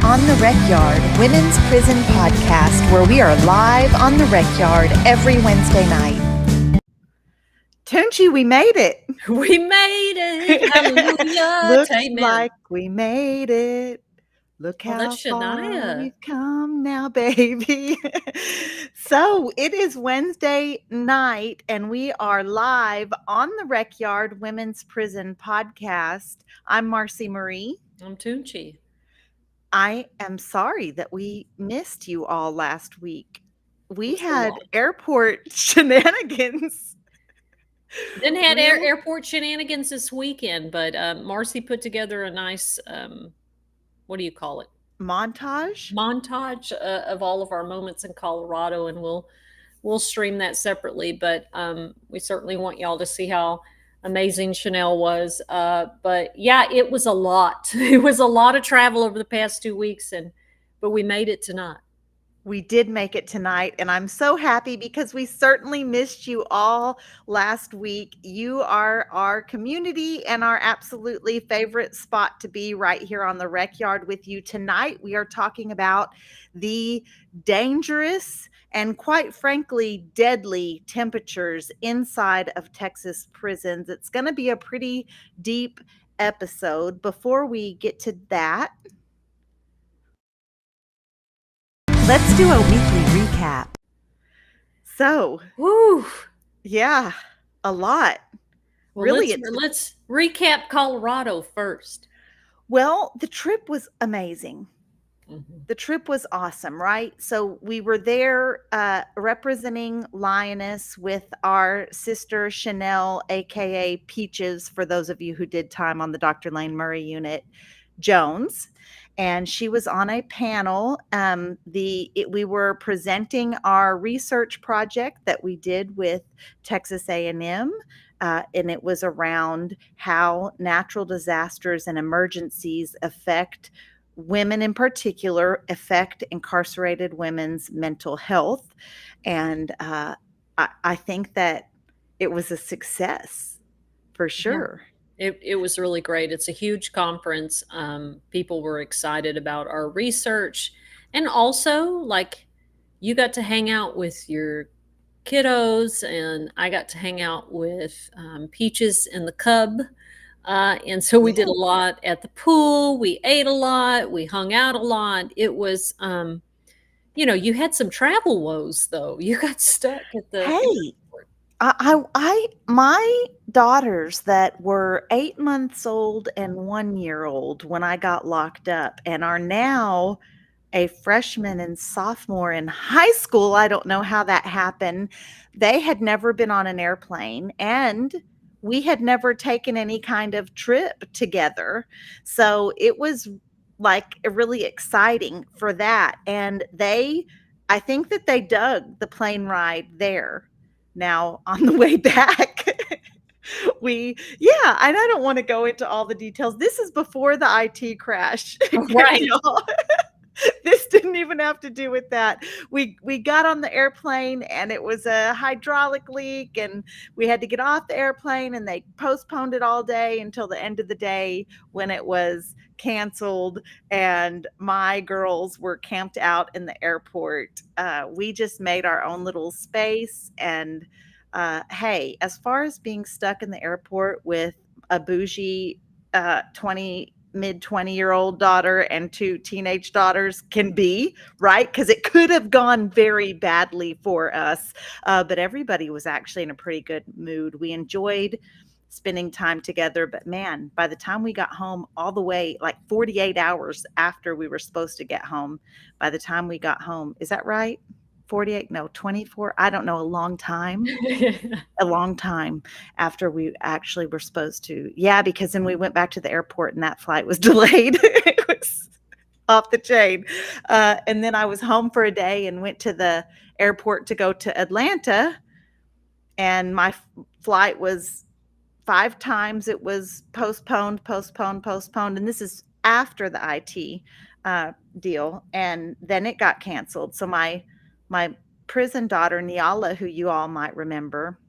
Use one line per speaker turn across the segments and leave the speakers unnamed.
On the Recyard, Women's Prison Podcast, where we are live on the Recyard every Wednesday night. Toonchi, we made it.
We made it. Hallelujah.
Looks
Amen.
like we made it. Look how
that's
far
Shania.
we've come now, baby. So it is Wednesday night, and we are live on the Recyard Women's Prison Podcast. I'm Marci Marie.
I'm Toonchi.
I am sorry that we missed you all last week. We
It's a
had
lot.
airport shenanigans.
Didn't have
Real
airport shenanigans this weekend, but Marcy put together a nice, what do you call it?
montage.
Montage of all of our moments in Colorado, and we'll stream that separately. But we certainly want y'all to see how amazing Chanel was. But yeah, it was a lot. It was a lot of travel over the past 2 weeks, but we made it tonight.
We did make it tonight, and I'm so happy because we certainly missed you all last week. You are our community and our absolutely favorite spot to be, right here on the Recyard with you. Tonight, we are talking about the dangerous and, quite frankly, deadly temperatures inside of Texas prisons. It's going to be a pretty deep episode. Before we get to that, let's do a weekly recap. So,
Woo!
yeah, a lot.
Well,
Really,
let's recap Colorado first.
Well, the trip was amazing. The trip was awesome, right? So we were there representing Lioness with our sister Chanel, aka Peaches, for those of you who did time on the Dr. Lane Murray unit, Jones. And she was on a panel. We were presenting our research project that we did with Texas A&M. And it was around how natural disasters and emergencies affect women in particular, affect incarcerated women's mental health. And I think that it was a success for sure.
Yeah. It was really great. It's a huge conference. People were excited about our research. And also, like, you got to hang out with your kiddos, and I got to hang out with Peaches and the cub. And so we did a lot at the pool. We ate a lot. We hung out a lot. It was, you had some travel woes, though. You got stuck at the
Hey, my daughters that were 8 months old and 1 year old when I got locked up and are now a freshman and sophomore in high school. I don't know how that happened. They had never been on an airplane, and we had never taken any kind of trip together. So it was like really exciting for that. And I think that they dug the plane ride there. Now, on the way back, and I don't want to go into all the details. This is before the IT crash.
Right.
This didn't even have to do with that. We got on the airplane, and it was a hydraulic leak, and we had to get off the airplane, and they postponed it all day until the end of the day when it was canceled, and my girls were camped out in the airport. We just made our own little space. And hey, as far as being stuck in the airport with a bougie mid 20-year-old daughter and 2 teenage daughters can be, right? Because it could have gone very badly for us. But everybody was actually in a pretty good mood. We enjoyed spending time together. But man, by the time we got home, all the way like 48 hours after we were supposed to get home, by the time we got home, is that right? 48? No, 24. I don't know. A long time after we actually were supposed to. Yeah, because then we went back to the airport and that flight was delayed. It was off the chain. And then I was home for a day and went to the airport to go to Atlanta. And my flight was 5 times. It was postponed. And this is after the IT deal. And then it got canceled. So my prison daughter, Niala, who you all might remember,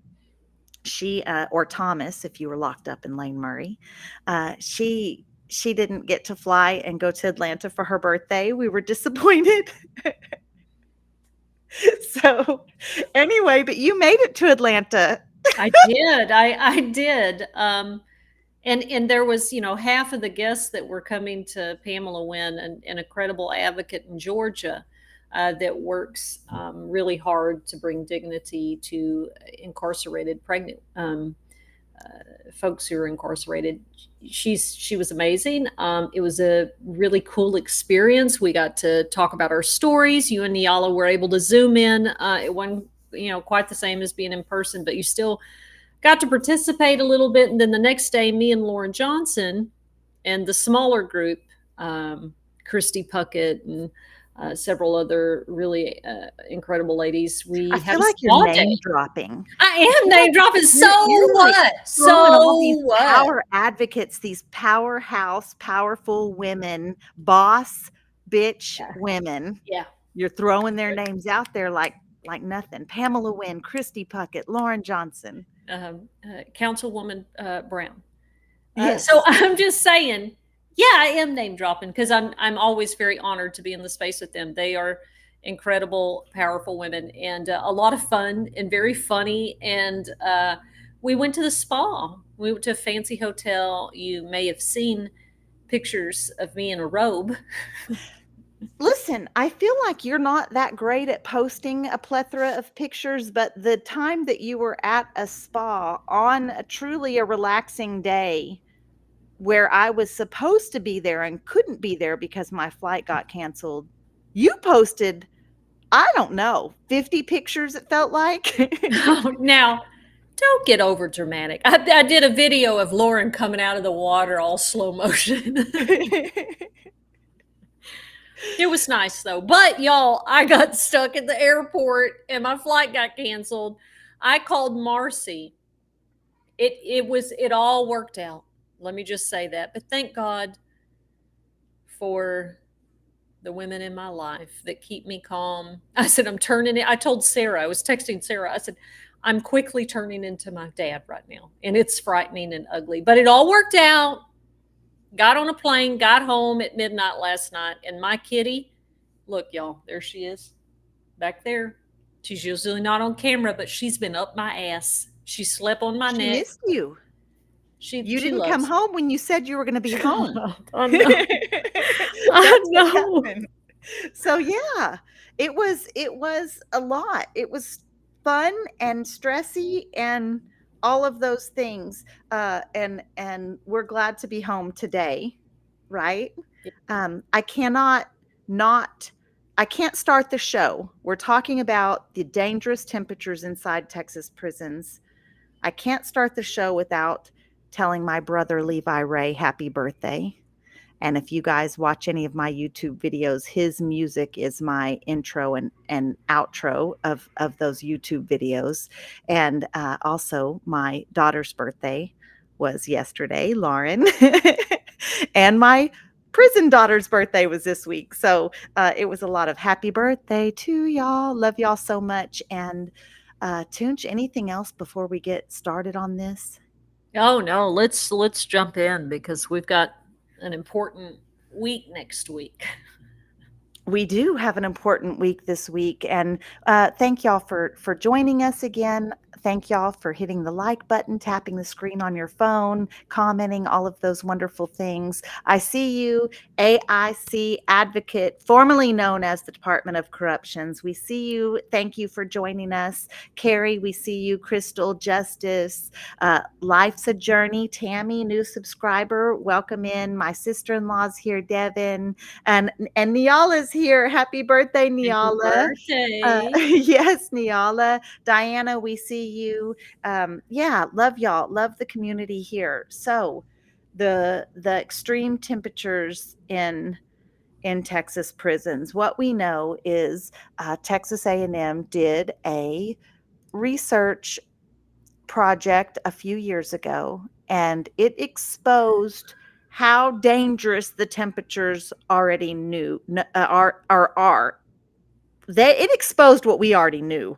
she, or Thomas, if you were locked up in Lane Murray, she she didn't get to fly and go to Atlanta for her birthday. We were disappointed. So, anyway, but you made it to Atlanta.
I did. I did. And there was, half of the guests that were coming to Pamela Wynn, an incredible advocate in Georgia that works really hard to bring dignity to incarcerated pregnant folks who are incarcerated. She was amazing. It was a really cool experience. We got to talk about our stories. You and Niala were able to zoom in. It wasn't quite the same as being in person, but you still got to participate a little bit. And then the next day, me and Lauren Johnson and the smaller group, Christy Puckett and several other really incredible ladies,
I
we had
feel
a
like you're
spa
name
day.
dropping.
I am name dropping. So
You're like
what?
throwing all
So
these
what?
power advocates, these powerhouse, powerful women, boss bitch
Yeah.
women.
Yeah.
You're throwing their names out there like nothing. Pamela Wynn, Christy Puckett, Lauren Johnson.
Councilwoman Brown. So
Yes.
I'm just saying, yeah, I am name dropping because I'm always very honored to be in the space with them. They are incredible, powerful women, and a lot of fun and very funny. And we went to the spa. We went to a fancy hotel. You may have seen pictures of me in a robe.
Listen, I feel like you're not that great at posting a plethora of pictures, but the time that you were at a spa on truly a relaxing day where I was supposed to be there and couldn't be there because my flight got canceled, you posted, I don't know, 50 pictures, it felt like.
Now, don't get over dramatic. I did a video of Lauren coming out of the water all slow motion. It was nice though. But y'all, I got stuck at the airport and my flight got canceled. I called Marci. It all worked out. Let me just say that. But thank God for the women in my life that keep me calm. I said, I'm turning it. I told Sarah, I was texting Sarah, I said, I'm quickly turning into my dad right now. And it's frightening and ugly. But it all worked out. Got on a plane, got home at midnight last night, and my kitty, look, y'all, there she is, back there. She's usually not on camera, but she's been up my ass. She slept on my
She
neck.
missed you. You
She
didn't come
loves
home when you said you were going to be home.
I know. I
That's what
know.
happened. So yeah, it was a lot. It was fun and stressy and all of those things. And we're glad to be home today, right? I cannot not I can't start the show. We're talking about the dangerous temperatures inside Texas prisons. I can't start the show without telling my brother Levi Ray happy birthday. And if you guys watch any of my YouTube videos, his music is my intro and outro of those YouTube videos. And also, my daughter's birthday was yesterday, Lauren. And my prison daughter's birthday was this week. So it was a lot of happy birthday to y'all. Love y'all so much. And Toonch, anything else before we get started on this?
Oh no, let's jump in because we've got an important week next week.
We do have an important week this week, and thank y'all for joining us again. Thank y'all for hitting the like button, tapping the screen on your phone, commenting, all of those wonderful things. I see you, AIC Advocate, formerly known as the Department of Corruptions. We see you. Thank you for joining us. Carrie, we see you. Crystal, Justice, Life's a Journey. Tammy, new subscriber. Welcome in. My sister-in-law's here, Devin. And Niala's here. Happy birthday,
Happy
Niala.
birthday.
Yes, Niala. Diana, we see you. Yeah, love y'all. Love the community here. So the extreme temperatures in Texas prisons. What we know is Texas A&M did a research project a few years ago, and it exposed how dangerous the temperatures already knew are. It exposed what we already knew.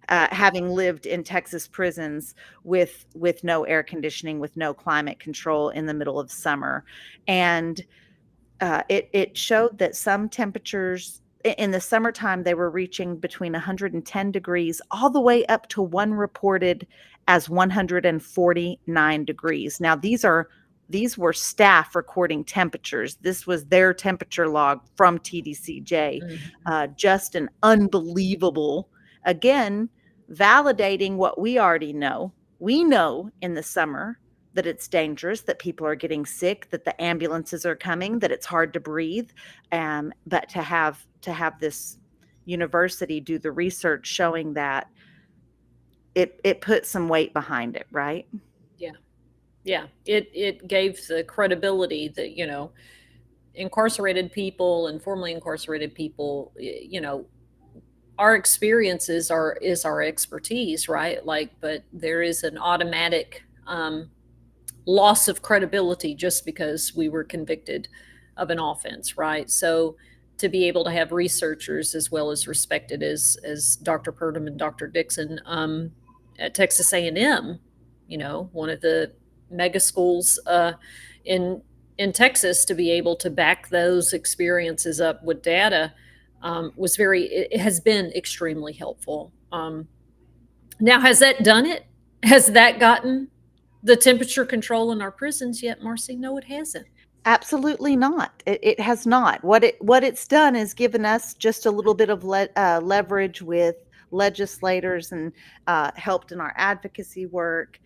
having lived in Texas prisons with no air conditioning, with no climate control in the middle of summer. And it showed that some temperatures in the summertime, they were reaching between 110 degrees all the way up to one reported as 149 degrees. Now these were staff recording temperatures. This was their temperature log from TDCJ.
Mhm.
Just an unbelievable, again, validating what we already know. We know in the summer that it's dangerous, that people are getting sick, that the ambulances are coming, that it's hard to breathe. But to have this university do the research showing that, it put some weight behind it, right?
Yeah. Yeah. It gave the credibility that, incarcerated people and formerly incarcerated people, our experiences is our expertise, right? Like, but there is an automatic loss of credibility just because we were convicted of an offense, right? So to be able to have researchers as well as respected as Dr. Purdom and Dr. Dixon at Texas A&M, one of the mega schools in in Texas, to be able to back those experiences up with data it has been extremely helpful. Now, has that done it? Has that gotten the temperature control in our prisons yet, Marcy? No, it hasn't.
Absolutely not. It has not. What it's done is given us just a little bit of leverage with legislators, and helped in our advocacy work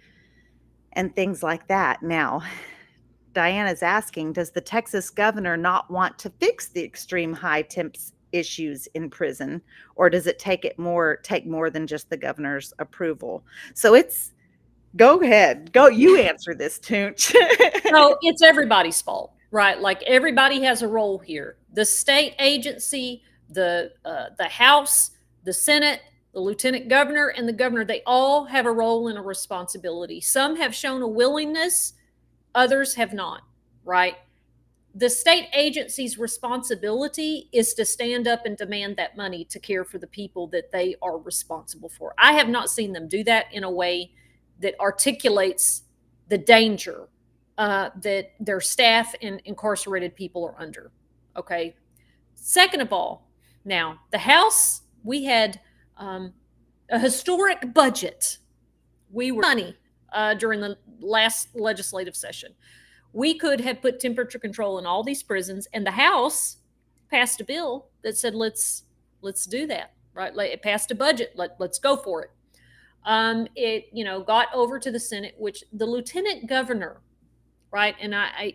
and things like that. Now, Diana's asking, does the Texas governor not want to fix the extreme high temps issues in prison, or does it take more than just the governor's approval? So it's go ahead, go you answer this, Toonch.
So it's everybody's fault, right? Like everybody has a role here. The state agency, the House, the Senate, the lieutenant governor, and the governor, they all have a role and a responsibility. Some have shown a willingness, others have not, right? The state agency's responsibility is to stand up and demand that money to care for the people that they are responsible for. I have not seen them do that in a way that articulates the danger that their staff and incarcerated people are under. Okay. Second of all, now the House, we had a historic budget. We were money during the last legislative session. We could have put temperature control in all these prisons, and the House passed a bill that said let's do that. Right? It passed a budget. Let's go for it. It got over to the Senate, which the lieutenant governor, right? And I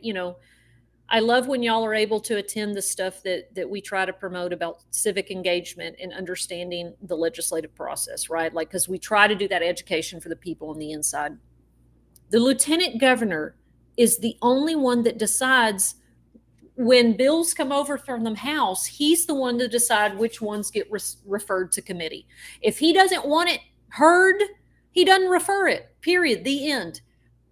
love when y'all are able to attend the stuff that we try to promote about civic engagement and understanding the legislative process, right? Like, because we try to do that education for the people on the inside. The lieutenant governor is the only one that decides when bills come over from the House. He's the one to decide which ones get referred to committee. If he doesn't want it heard, he doesn't refer it, period, the end.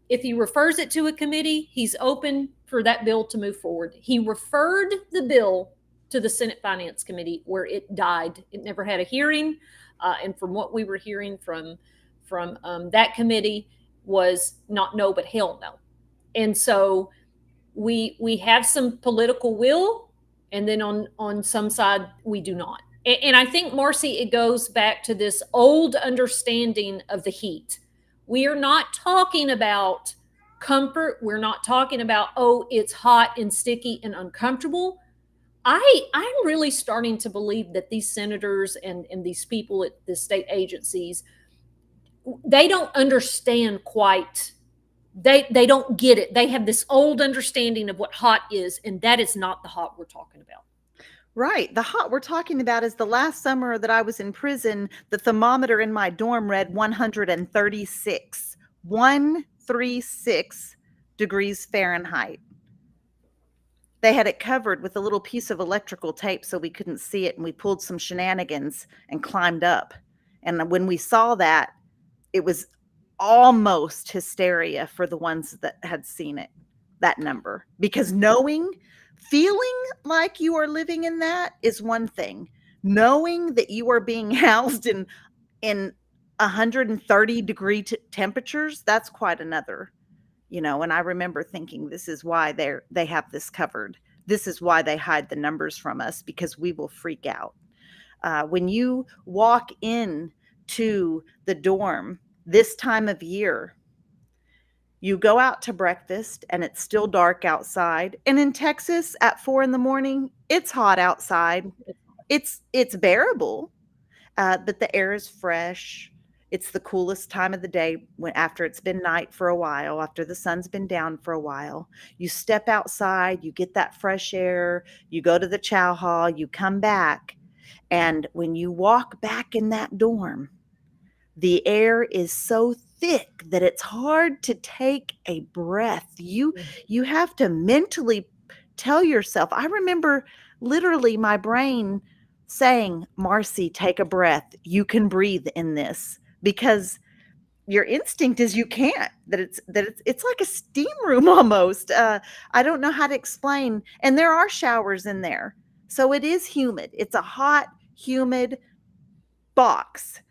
If he refers it to a committee, he's open for that bill to move forward. He referred the bill to the Senate Finance Committee, where it died. It never had a hearing. And from what we were hearing from that committee was not no, but hell no. And so we have some political will, and then on some side we do not. And I think, Marcy, it goes back to this old understanding of the heat. We are not talking about comfort. We're not talking about, oh, it's hot and sticky and uncomfortable. I'm really starting to believe that these senators and these people at the state agencies, they don't understand quite. They don't get it. They have this old understanding of what hot is, and that is not the hot we're talking about.
Right. The hot we're talking about is the last summer that I was in prison, the thermometer in my dorm read 136 degrees Fahrenheit. They had it covered with a little piece of electrical tape so we couldn't see it, and we pulled some shenanigans and climbed up. And when we saw that, it was almost hysteria for the ones that had seen it, that number, because feeling like you are living in that is one thing. Knowing that you are being housed in 130-degree temperatures, that's quite another, and I remember thinking, this is why they have this covered. This is why they hide the numbers from us, because we will freak out. When you walk in to the dorm this time of year, you go out to breakfast and it's still dark outside. And in Texas at 4 in the morning, it's hot outside. It's bearable, but the air is fresh. It's the coolest time of the day after it's been night for a while, after the sun's been down for a while. You step outside, you get that fresh air, you go to the chow hall, you come back. And when you walk back in that dorm, the air is so thick that it's hard to take a breath. You have to mentally tell yourself. I remember literally my brain saying, Marci, take a breath. You can breathe in this, because your instinct is you can't, it's like a steam room almost. I don't know how to explain. And there are showers in there. So it is humid. It's a hot, humid box.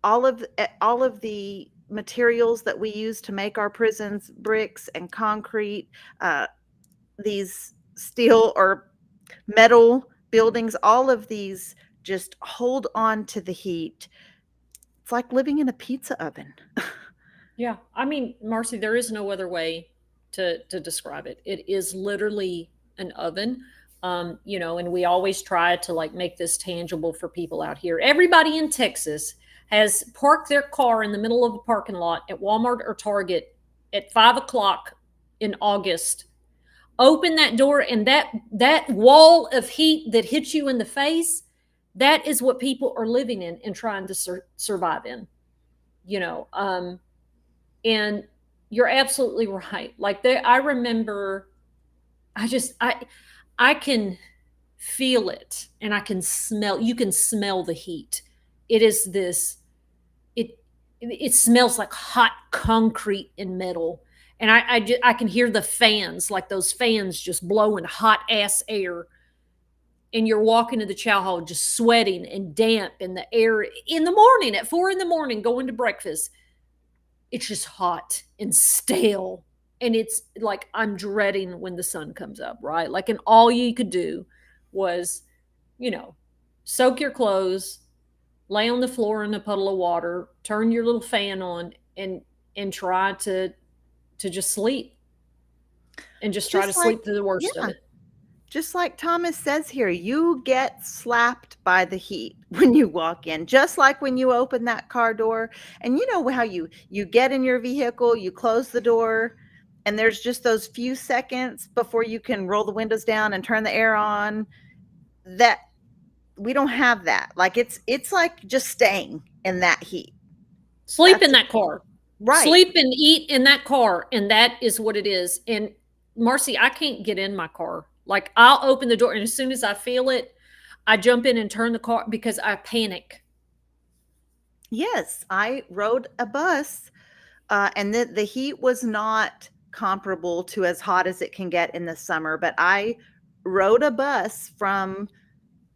All of the materials that we use to make our prisons, bricks and concrete, these steel or metal buildings, all of these just hold on to the heat. It's like living in a pizza oven.
Yeah. I mean, Marcy, there is no other way to describe it. It is literally an oven. And we always try to like make this tangible for people out here. Everybody in Texas has parked their car in the middle of a parking lot at Walmart or Target at 5 o'clock in August. Open that door, and that wall of heat that hits you in the face, that is what people are living in and trying to survive in. And you're absolutely right. Like I remember, I can feel it, and you can smell the heat. It is this, it smells like hot concrete and metal. And I can hear the fans, like those fans just blowing hot ass air. And you're walking to the chow hall just sweating and damp, and the air in the morning at 4 in the morning going to breakfast, it's just hot and stale. And it's like I'm dreading when the sun comes up, right? Like, and all you could do was, soak your clothes, lay on the floor in a puddle of water, turn your little fan on, and try to just sleep, and just try to sleep through the worst of it.
Just like Thomas says here, you get slapped by the heat when you walk in, just like when you open that car door. And you know how you get in your vehicle, you close the door, and there's just those few seconds before you can roll the windows down and turn the air on. That we don't have that. Like it's like just staying in that heat.
Sleep in that car.
Right.
Sleep and eat in that car. And that is what it is. And Marcy, I can't get in my car. Like, I'll open the door, and as soon as I feel it, I jump in and turn the car because I panic.
Yes, I rode a bus, and the heat was not comparable to as hot as it can get in the summer, but I rode a bus from,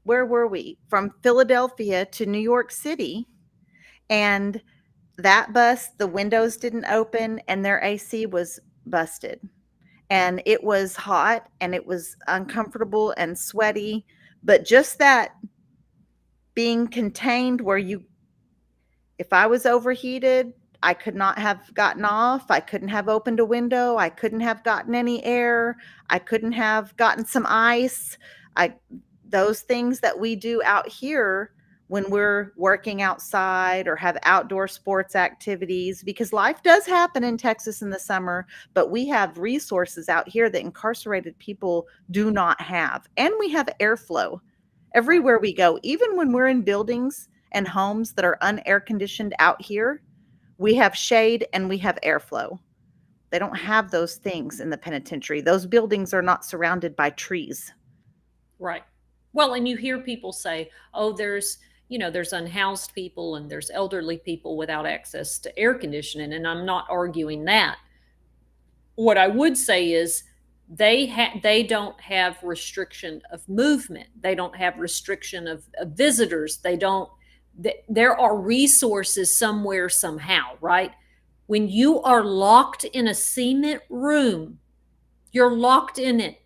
where were we? From Philadelphia to New York City, and that bus, the windows didn't open and their AC was busted. And it was hot and it was uncomfortable and sweaty, but just that being contained where if I was overheated, I could not have gotten off. I couldn't have opened a window. I couldn't have gotten any air. I couldn't have gotten some ice. Those things that we do out here when we're working outside or have outdoor sports activities, because life does happen in Texas in the summer, but we have resources out here that incarcerated people do not have. And we have airflow everywhere we go. Even when we're in buildings and homes that are unair conditioned out here, we have shade and we have airflow. They don't have those things in the penitentiary. Those buildings are not surrounded by trees.
Right. Well, and you hear people say, oh, there's unhoused people and there's elderly people without access to air conditioning. And I'm not arguing that. What I would say is they don't have restriction of movement. They don't have restriction of visitors. there are resources somewhere, somehow, right? When you are locked in a cement room, you're locked in it.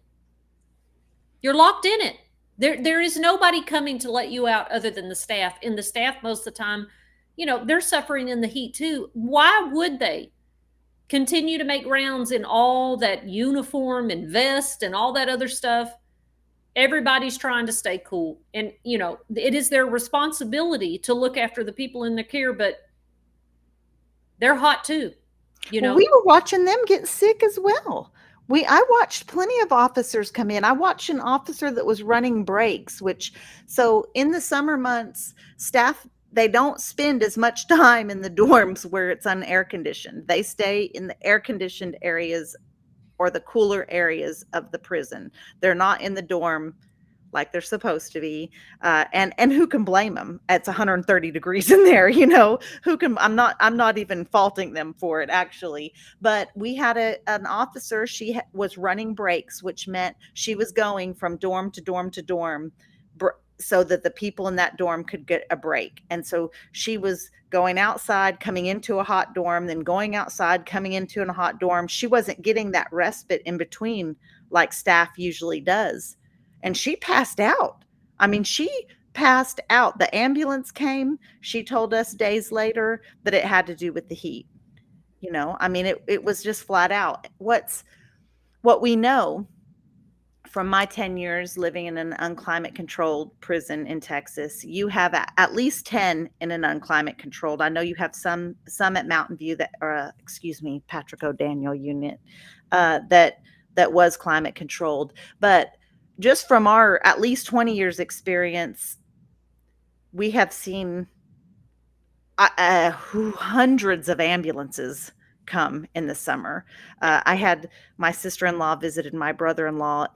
You're locked in it. There is nobody coming to let you out other than the staff. And the staff, most of the time, they're suffering in the heat too. Why would they continue to make rounds in all that uniform and vest and all that other stuff? Everybody's trying to stay cool. And, it is their responsibility to look after the people in their care, but they're hot too.
Well, we were watching them get sick as well. I watched plenty of officers come in. I watched an officer that was running breaks, so in the summer months, staff, they don't spend as much time in the dorms where it's unair conditioned. They stay in the air conditioned areas or the cooler areas of the prison. They're not in the dorm like they're supposed to be. And who can blame them? It's 130 degrees in there, who can, I'm not even faulting them for it actually. But we had an officer, she was running breaks, which meant she was going from dorm to dorm to dorm so that the people in that dorm could get a break. And so she was going outside, coming into a hot dorm, then going outside, coming into a hot dorm. She wasn't getting that respite in between like staff usually does. And she passed out. I mean, she passed out. The ambulance came. She told us days later that it had to do with the heat. I mean, it was just flat out. What we know from my 10 years living in an unclimate controlled prison in Texas, you have at least 10 in an unclimate controlled. I know you have some at Mountain View Patrick O'Daniel unit that was climate controlled. But just from our at least 20 years experience, we have seen hundreds of ambulances come in the summer. I had my sister-in-law visited my brother-in-law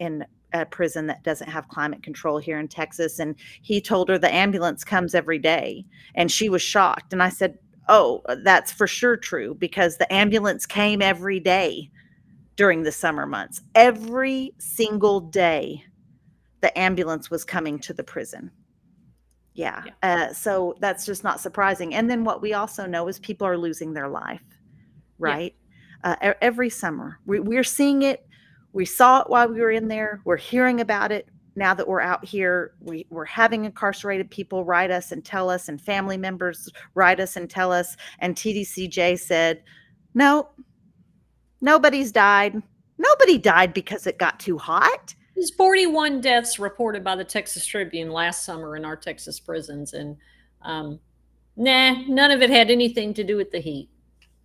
in a prison that doesn't have climate control here in Texas, and he told her the ambulance comes every day, and she was shocked. And I said, oh, that's for sure true, because the ambulance came every day during the summer months. Every single day, the ambulance was coming to the prison. Yeah. So that's just not surprising. And then what we also know is people are losing their life, right? Yeah. Every summer. We're seeing it. We saw it while we were in there. We're hearing about it now that we're out here. We're having incarcerated people write us and tell us, and family members write us and tell us. And TDCJ said, no, nobody's died. Nobody died because it got too hot.
There's 41 deaths reported by the Texas Tribune last summer in our Texas prisons. And none of it had anything to do with the heat.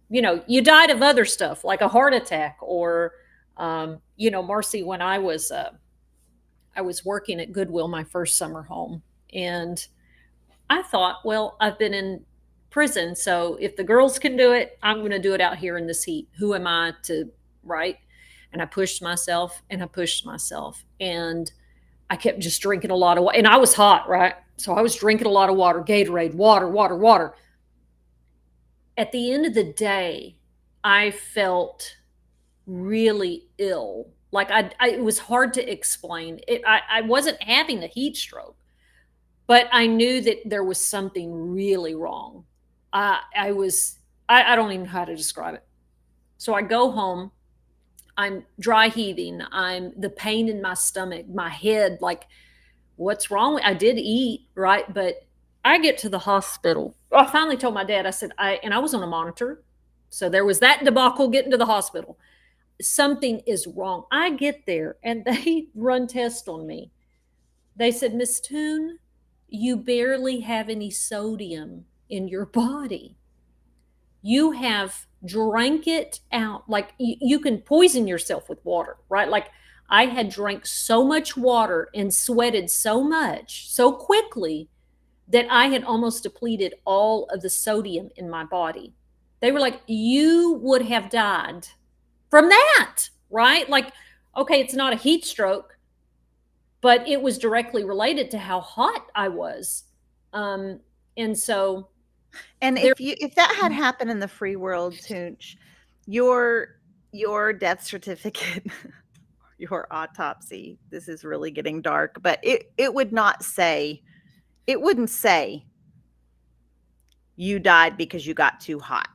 You died of other stuff like a heart attack or, Marci, when I was working at Goodwill, my first summer home, and I thought, well, I've been in prison, so if the girls can do it, I'm going to do it out here in this heat. Who am I to, right? And I pushed myself and I pushed myself, and I kept just drinking a lot of water. And I was hot, right? So I was drinking a lot of water, Gatorade, water. At the end of the day, I felt really ill. Like it was hard to explain. I wasn't having a heat stroke, but I knew that there was something really wrong. I don't even know how to describe it. So I go home. I'm dry heaving. I'm the pain in my stomach, my head, like, what's wrong? I did eat, right? But I get to the hospital. I finally told my dad, I said, I was on a monitor. So there was that debacle getting to the hospital. Something is wrong. I get there and they run tests on me. They said, Miss Toon, you barely have any sodium in your body. You have drank it out. Like you can poison yourself with water, right? Like I had drank so much water and sweated so much so quickly that I had almost depleted all of the sodium in my body. They were like, you would have died from that, right? Like, okay, it's not a heat stroke, but it was directly related to how hot I was. And so,
and if that had happened in the free world, Toonch, your death certificate, your autopsy, this is really getting dark, but it would not say, it wouldn't say you died because you got too hot,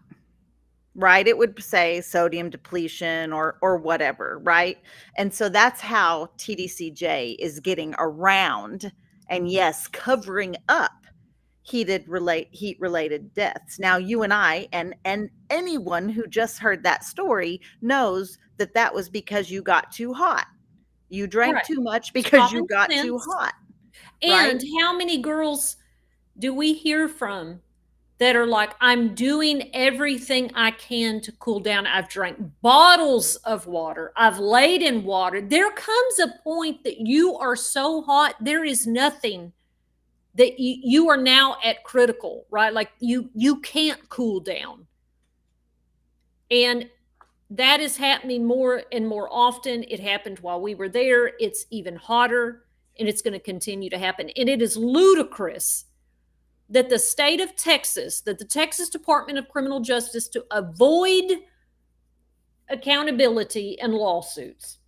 right? It would say sodium depletion or whatever, right? And so that's how TDCJ is getting around and, yes, covering up heat related deaths. Now you and I and anyone who just heard that story knows that that was because you got too hot. You drank
Right.
too much
It's
because you
common
got too
sense.
hot, right?
And how many girls do we hear from that are like, I'm doing everything I can to cool down? I've drank bottles of water, I've laid in water. There comes a point that you are so hot, there is nothing that you are now at critical, right? Like you can't cool down. And that is happening more and more often. It happened while we were there. It's even hotter, and it's going to continue to happen. And it is ludicrous that the state of Texas, that the Texas Department of Criminal Justice, to avoid accountability and lawsuits,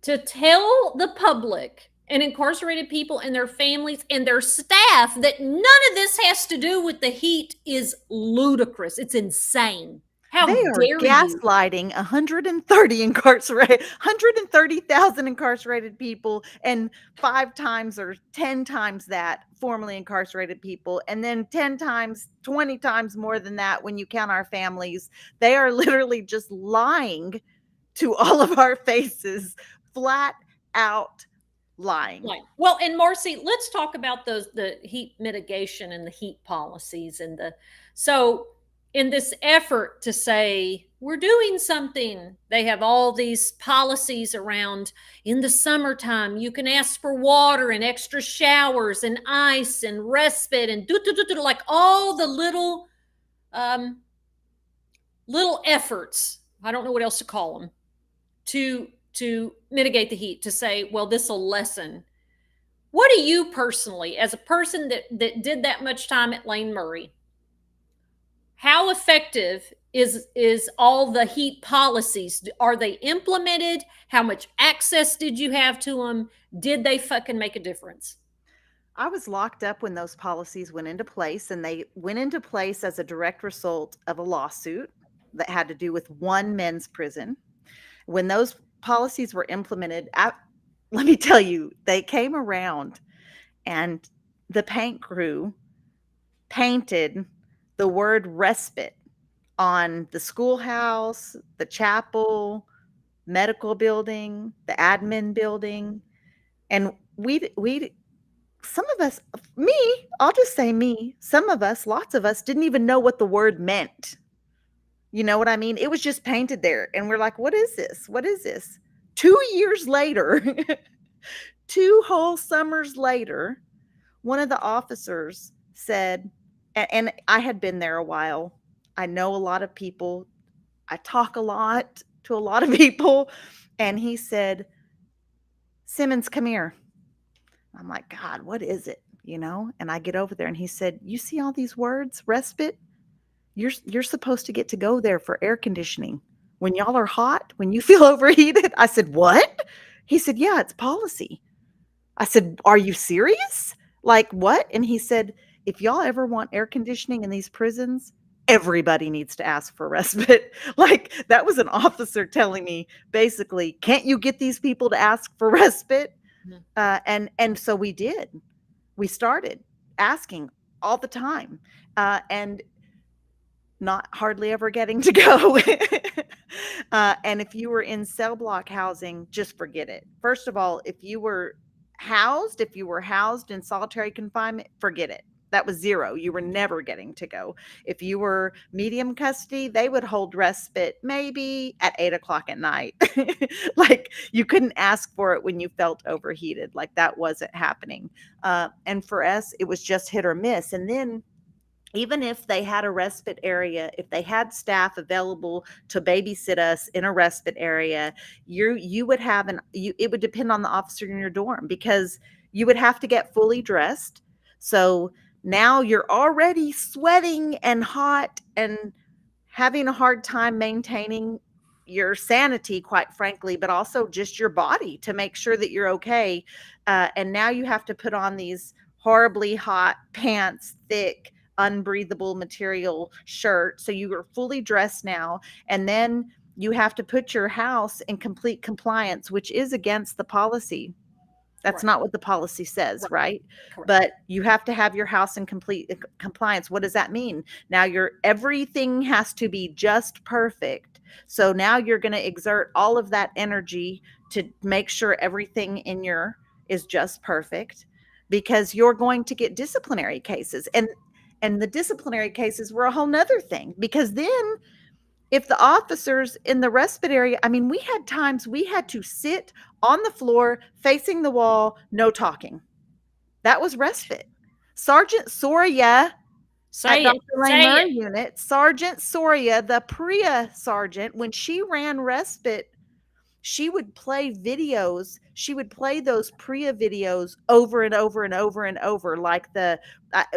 to tell the public and incarcerated people and their families and their staff that none of this has to do with the heat is ludicrous. It's insane.
They
How
are
dare you?
gaslighting 130 incarcerated 130,000 incarcerated people and 5 times or 10 times that formerly incarcerated people, and then 10 times, 20 times more than that when you count our families. They are literally just lying to all of our faces, flat out lying.
Right. Well, and Marcy, let's talk about the heat mitigation and the heat policies and the so in this effort to say we're doing something, they have all these policies around in the summertime. You can ask for water and extra showers and ice and respite and like all the um, little efforts. I don't know what else to call them to mitigate the heat. To say, well, this will lessen. What do you personally, as a person that did that much time at Lane Murray, how effective is all the heat policies? Are they implemented? How much access did you have to them? Did they fucking make a difference?
I was locked up when those policies went into place, and they went into place as a direct result of a lawsuit that had to do with one men's prison. When those policies were implemented, let me tell you, they came around and the paint crew painted the word respite on the schoolhouse, the chapel, medical building, the admin building. And we some of us, me, I'll just say me, some of us, lots of us didn't even know what the word meant. You know what I mean? It was just painted there. And we're like, what is this? What is this? 2 years later, 2 whole summers later, one of the officers said, and I had been there a while. I know a lot of people. I talk a lot to a lot of people. And he said, Simmons, come here. I'm like, God, what is it? You know? And I get over there and he said, you see all these words, respite? You're supposed to get to go there for air conditioning. When y'all are hot, when you feel overheated. I said, what? He said, yeah, it's policy. I said, are you serious? Like what? And he said, if y'all ever want air conditioning in these prisons, everybody needs to ask for respite. Like that was an officer telling me basically, can't you get these people to ask for respite?
Mhm.
And so we did. We started asking all the time, and not hardly ever getting to go. And if you were in cell block housing, just forget it. First of all, if you were housed in solitary confinement, forget it. That was zero. You were never getting to go. If you were medium custody, they would hold respite maybe at 8 o'clock at night. Like you couldn't ask for it when you felt overheated. Like that wasn't happening. And for us, it was just hit or miss. And then even if they had a respite area, if they had staff available to babysit us in a respite area, you would have it would depend on the officer in your dorm because you would have to get fully dressed. So now you're already sweating and hot and having a hard time maintaining your sanity, quite frankly, but also just your body to make sure that you're okay. And now you have to put on these horribly hot pants, thick, unbreathable material shirt. So you are fully dressed now. And then you have to put your house in complete compliance, which is against the policy. That's
Right.
not what the policy says,
Right.
right?
Correct.
But you have to have your house in complete compliance. What does that mean? Now your everything has to be just perfect. So now you're going to exert all of that energy to make sure everything in your is just perfect, because you're going to get disciplinary cases. And the disciplinary cases were a whole nother thing, because then if the officers in the respite area, I mean, we had times we had to sit on the floor facing the wall, no talking. That was respite. Sergeant Soria at
Say it.
Dr. Lane
Say
Murray
it.
unit, Sergeant Soria, the PREA sergeant, when she ran respite, she would play videos. She would play those PREA videos over and over and over and over, like the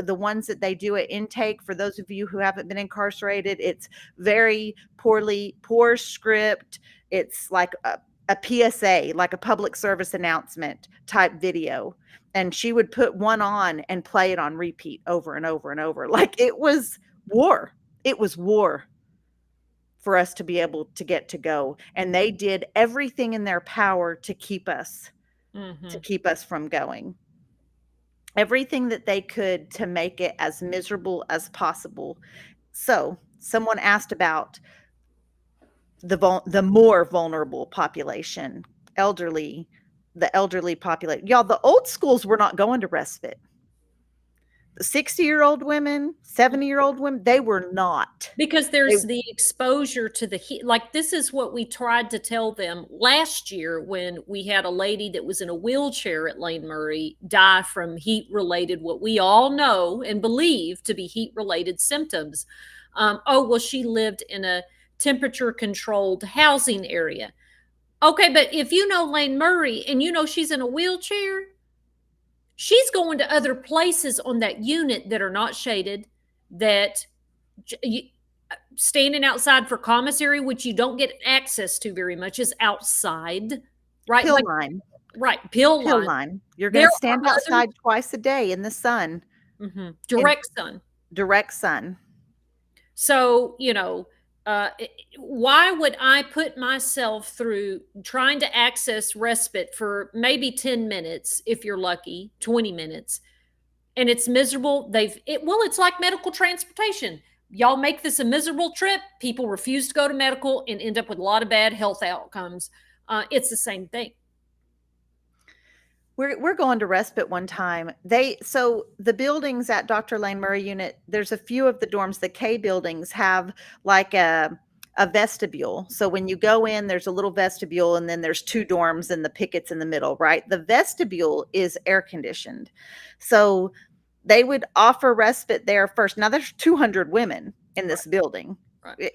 ones that they do at intake. For those of you who haven't been incarcerated, it's very poor script. It's like a PSA, like a public service announcement type video. And she would put one on and play it on repeat over and over and over. Like it was war. It was war for us to be able to get to go. And they did everything in their power
Mm-hmm.
to keep us from going. Everything that they could to make it as miserable as possible. So, someone asked about the more vulnerable population, elderly, the elderly population. Y'all, the old schools were not going to respite. The 60-year-old women, 70-year-old women, they were not.
Because
They
there's the exposure to the heat. Like, this is what we tried to tell them last year when we had a lady that was in a wheelchair at Lane Murray die from heat related, what we all know and believe to be heat related symptoms. Oh, well, she lived in a temperature controlled housing area. Okay, but if you know Lane Murray and you know she's in a wheelchair, she's going to other places on that unit that are not shaded, that standing outside for commissary, which you don't get access to very much, is outside, right?
pill
Like,
line.
right, pill
Pill
line.
line. You're going
There
to
are
stand
other
outside twice a day in the sun, in
direct sun.
direct sun.
So, uh, why would I put myself through trying to access respite for maybe 10 minutes, if you're lucky, 20 minutes, and it's miserable? It's like medical transportation. Y'all make this a miserable trip. People refuse to go to medical and end up with a lot of bad health outcomes. It's the same thing.
We're going to respite one time. So the buildings at Dr. Lane Murray unit, there's a few of the dorms. The K buildings have like a vestibule. So when you go in, there's a little vestibule, and then there's two dorms and the pickets in the middle, right? The vestibule is air conditioned. So they would offer respite there first. Now there's 200 women in this building.
Right.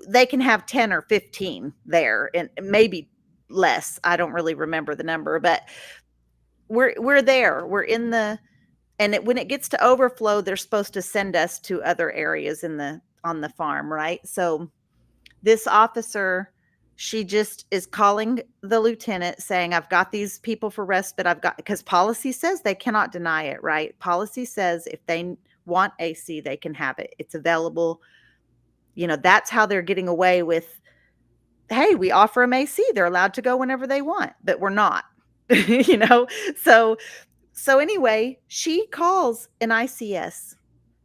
They can have 10 or 15 there, and maybe less. I don't really remember the number, but we're there. We're in the and when it gets to overflow, they're supposed to send us to other areas on the farm, right? So this officer, she just is calling the lieutenant saying, I've got these people for respite. Because policy says they cannot deny it, right? Policy says if they want AC, they can have it. It's available. That's how they're getting away with, hey, we offer them AC. They're allowed to go whenever they want, but we're not. you know so anyway, she calls an ICS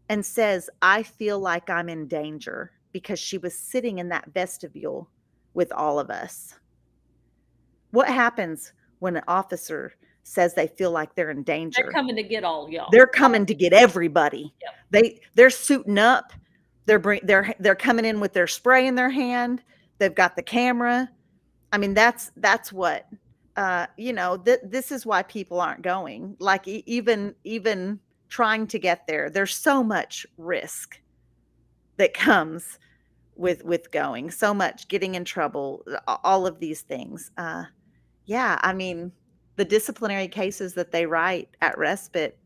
and says, I feel like I'm in danger, because she was sitting in that vestibule with all of us. What happens when an officer says they feel like they're in danger?
They're coming to get all y'all.
They're coming to get everybody.
Yep.
They're suiting up. They're coming in with their spray in their hand. They've got the camera. I mean, that's what this is why people aren't going. Like even trying to get there, there's so much risk that comes with going. So much getting in trouble, all of these things. Yeah, I mean, the disciplinary cases that they write at respite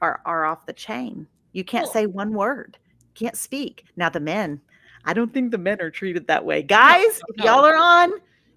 are off the chain. You can't say one word. Can't speak. Now the men, I don't think the men are treated that way. Guys,
No.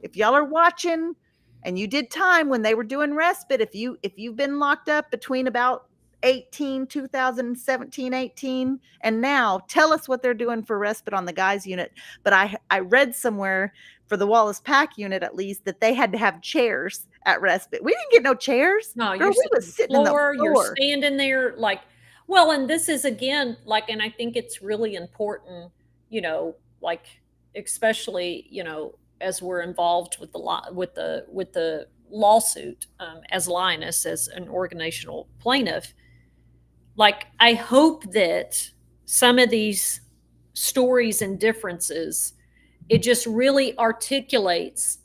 if y'all are watching and you did time when they were doing respite, if you've been locked up between about 2017, 18, and now tell us what they're doing for respite on the guys unit. But I read somewhere for the Wallace Pack unit, at least, that they had to have chairs at respite. We didn't get no chairs.
No,
Girl,
you're
we
sitting on
was
the
sitting in the
floor, you're
floor.
standing there like, well, and this is again, like, and I think it's really important, like, especially, as we're involved with the lawsuit, as Lioness, as an organizational plaintiff, like, I hope that some of these stories and differences, it just really articulates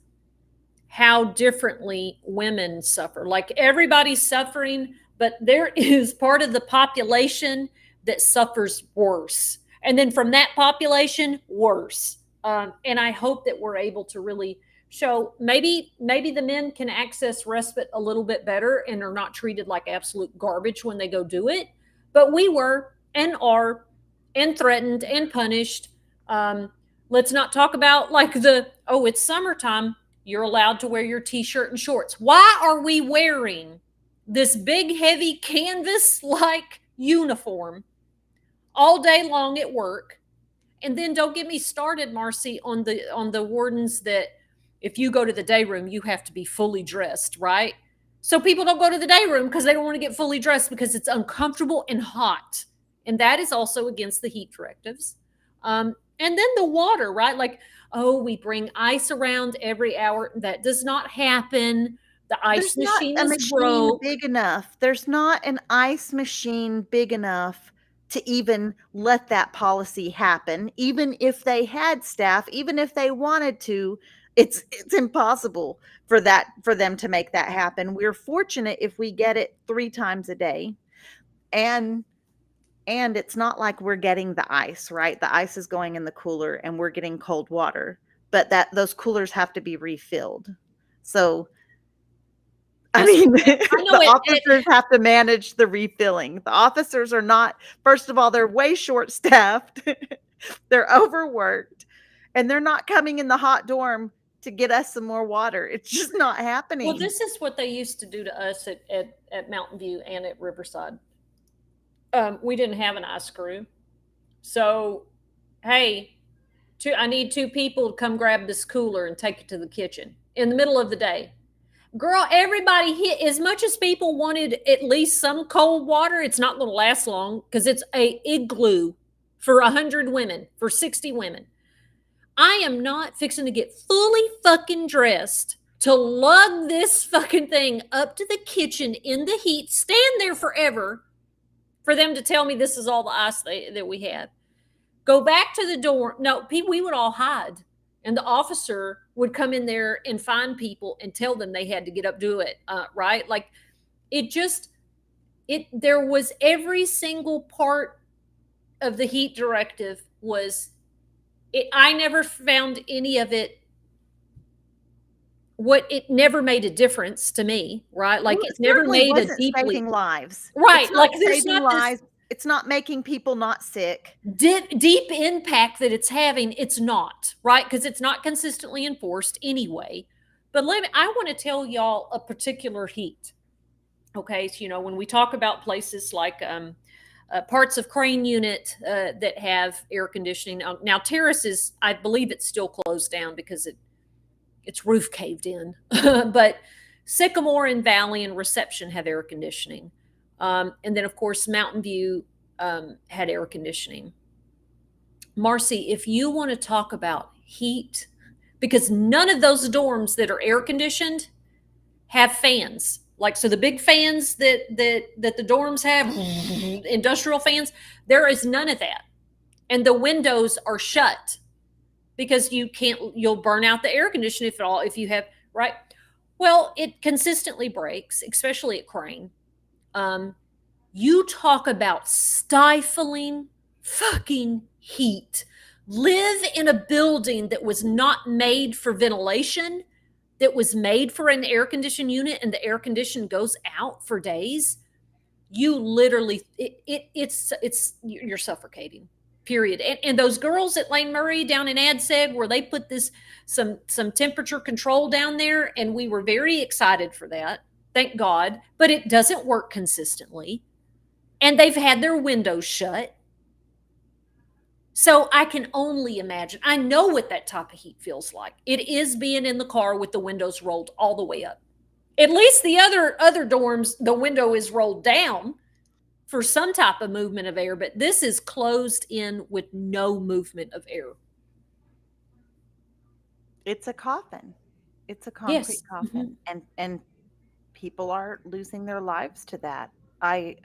how differently women suffer. Like, everybody's suffering, but there is part of the population that suffers worse. And then from that population, worse. And I hope that we're able to really show, maybe the men can access respite a little bit better and are not treated like absolute garbage when they go do it. But we were and are and threatened and punished. Let's not talk about like it's summertime, you're allowed to wear your t-shirt and shorts. Why are we wearing this big, heavy canvas like uniform all day long at work? And then don't get me started, Marci, on the wardens that if you go to the day room, you have to be fully dressed, right? So people don't go to the day room because they don't want to get fully dressed because it's uncomfortable and hot. And that is also against the heat directives. And then the water, right? Like, we bring ice around every hour. That does not happen. The ice
There's not
machine
a
is
machine
broke.
big enough. There's not an ice machine big enough to even let that policy happen. Even if they had staff, even if they wanted to, it's impossible for them to make that happen. We're fortunate if we get it 3 times a day. And it's not like we're getting the ice, right? The ice is going in the cooler and we're getting cold water, but those coolers have to be refilled. So I
Yes,
mean,
I know
the officers have to manage the refilling. The officers are not, first of all, they're way short staffed. They're overworked, and they're not coming in the hot dorm to get us some more water. It's just not
Well,
happening.
this is what they used to do to us at Mountain View and at Riverside. We didn't have an ice crew. So, hey, I need 2 people to come grab this cooler and take it to the kitchen in the middle of the day. Girl, everybody hit, as much as people wanted at least some cold water, it's not going to last long because it's a igloo for 100 women, for 60 women. I am not fixing to get fully fucking dressed to lug this fucking thing up to the kitchen in the heat, stand there forever for them to tell me this is all the ice that we had. Go back to the dorm. No, we would all hide. And the officer would come in there and find people and tell them they had to get up, do it, right? Like, there was every single part of the heat directive I never found any of it, it never made a difference to me, right? Like,
Well,
it
it
never
certainly
made a
wasn't
deeply,
saving lives.
right?
It's
Like,
not
there's
saving
not this
lives. It's not making people not sick.
deep impact that it's having. It's not, right? Because it's not consistently enforced anyway. But I want to tell y'all a particular heat. Okay, so when we talk about places like parts of Crane Unit that have air conditioning, now Terrace I believe it's still closed down because its roof caved in. But Sycamore and Valley and Reception have air conditioning. And then, of course, Mountain View had air conditioning. Marci, if you want to talk about heat, because none of those dorms that are air conditioned have fans. Like, so the big fans that the dorms have, industrial fans, there is none of that. And the windows are shut because you'll burn out the air conditioning if you have, right? Well, it consistently breaks, especially at Crane. You talk about stifling fucking heat. Live in a building that was not made for ventilation, that was made for an air conditioned unit, and the air condition goes out for days. You literally, you're suffocating. Period. And those girls at Lane Murray down in AdSeg, where they put some temperature control down there, and we were very excited for that. Thank God. But it doesn't work consistently. and they've had their windows shut. So I can only imagine. I know what that type of heat feels like. It is being in the car with the windows rolled all the way up. At least the other dorms, the window is rolled down for some type of movement of air, but this is closed in with no movement of air.
It's a coffin. It's a concrete
Yes. Mm-hmm.
coffin, and people are losing their lives to that. I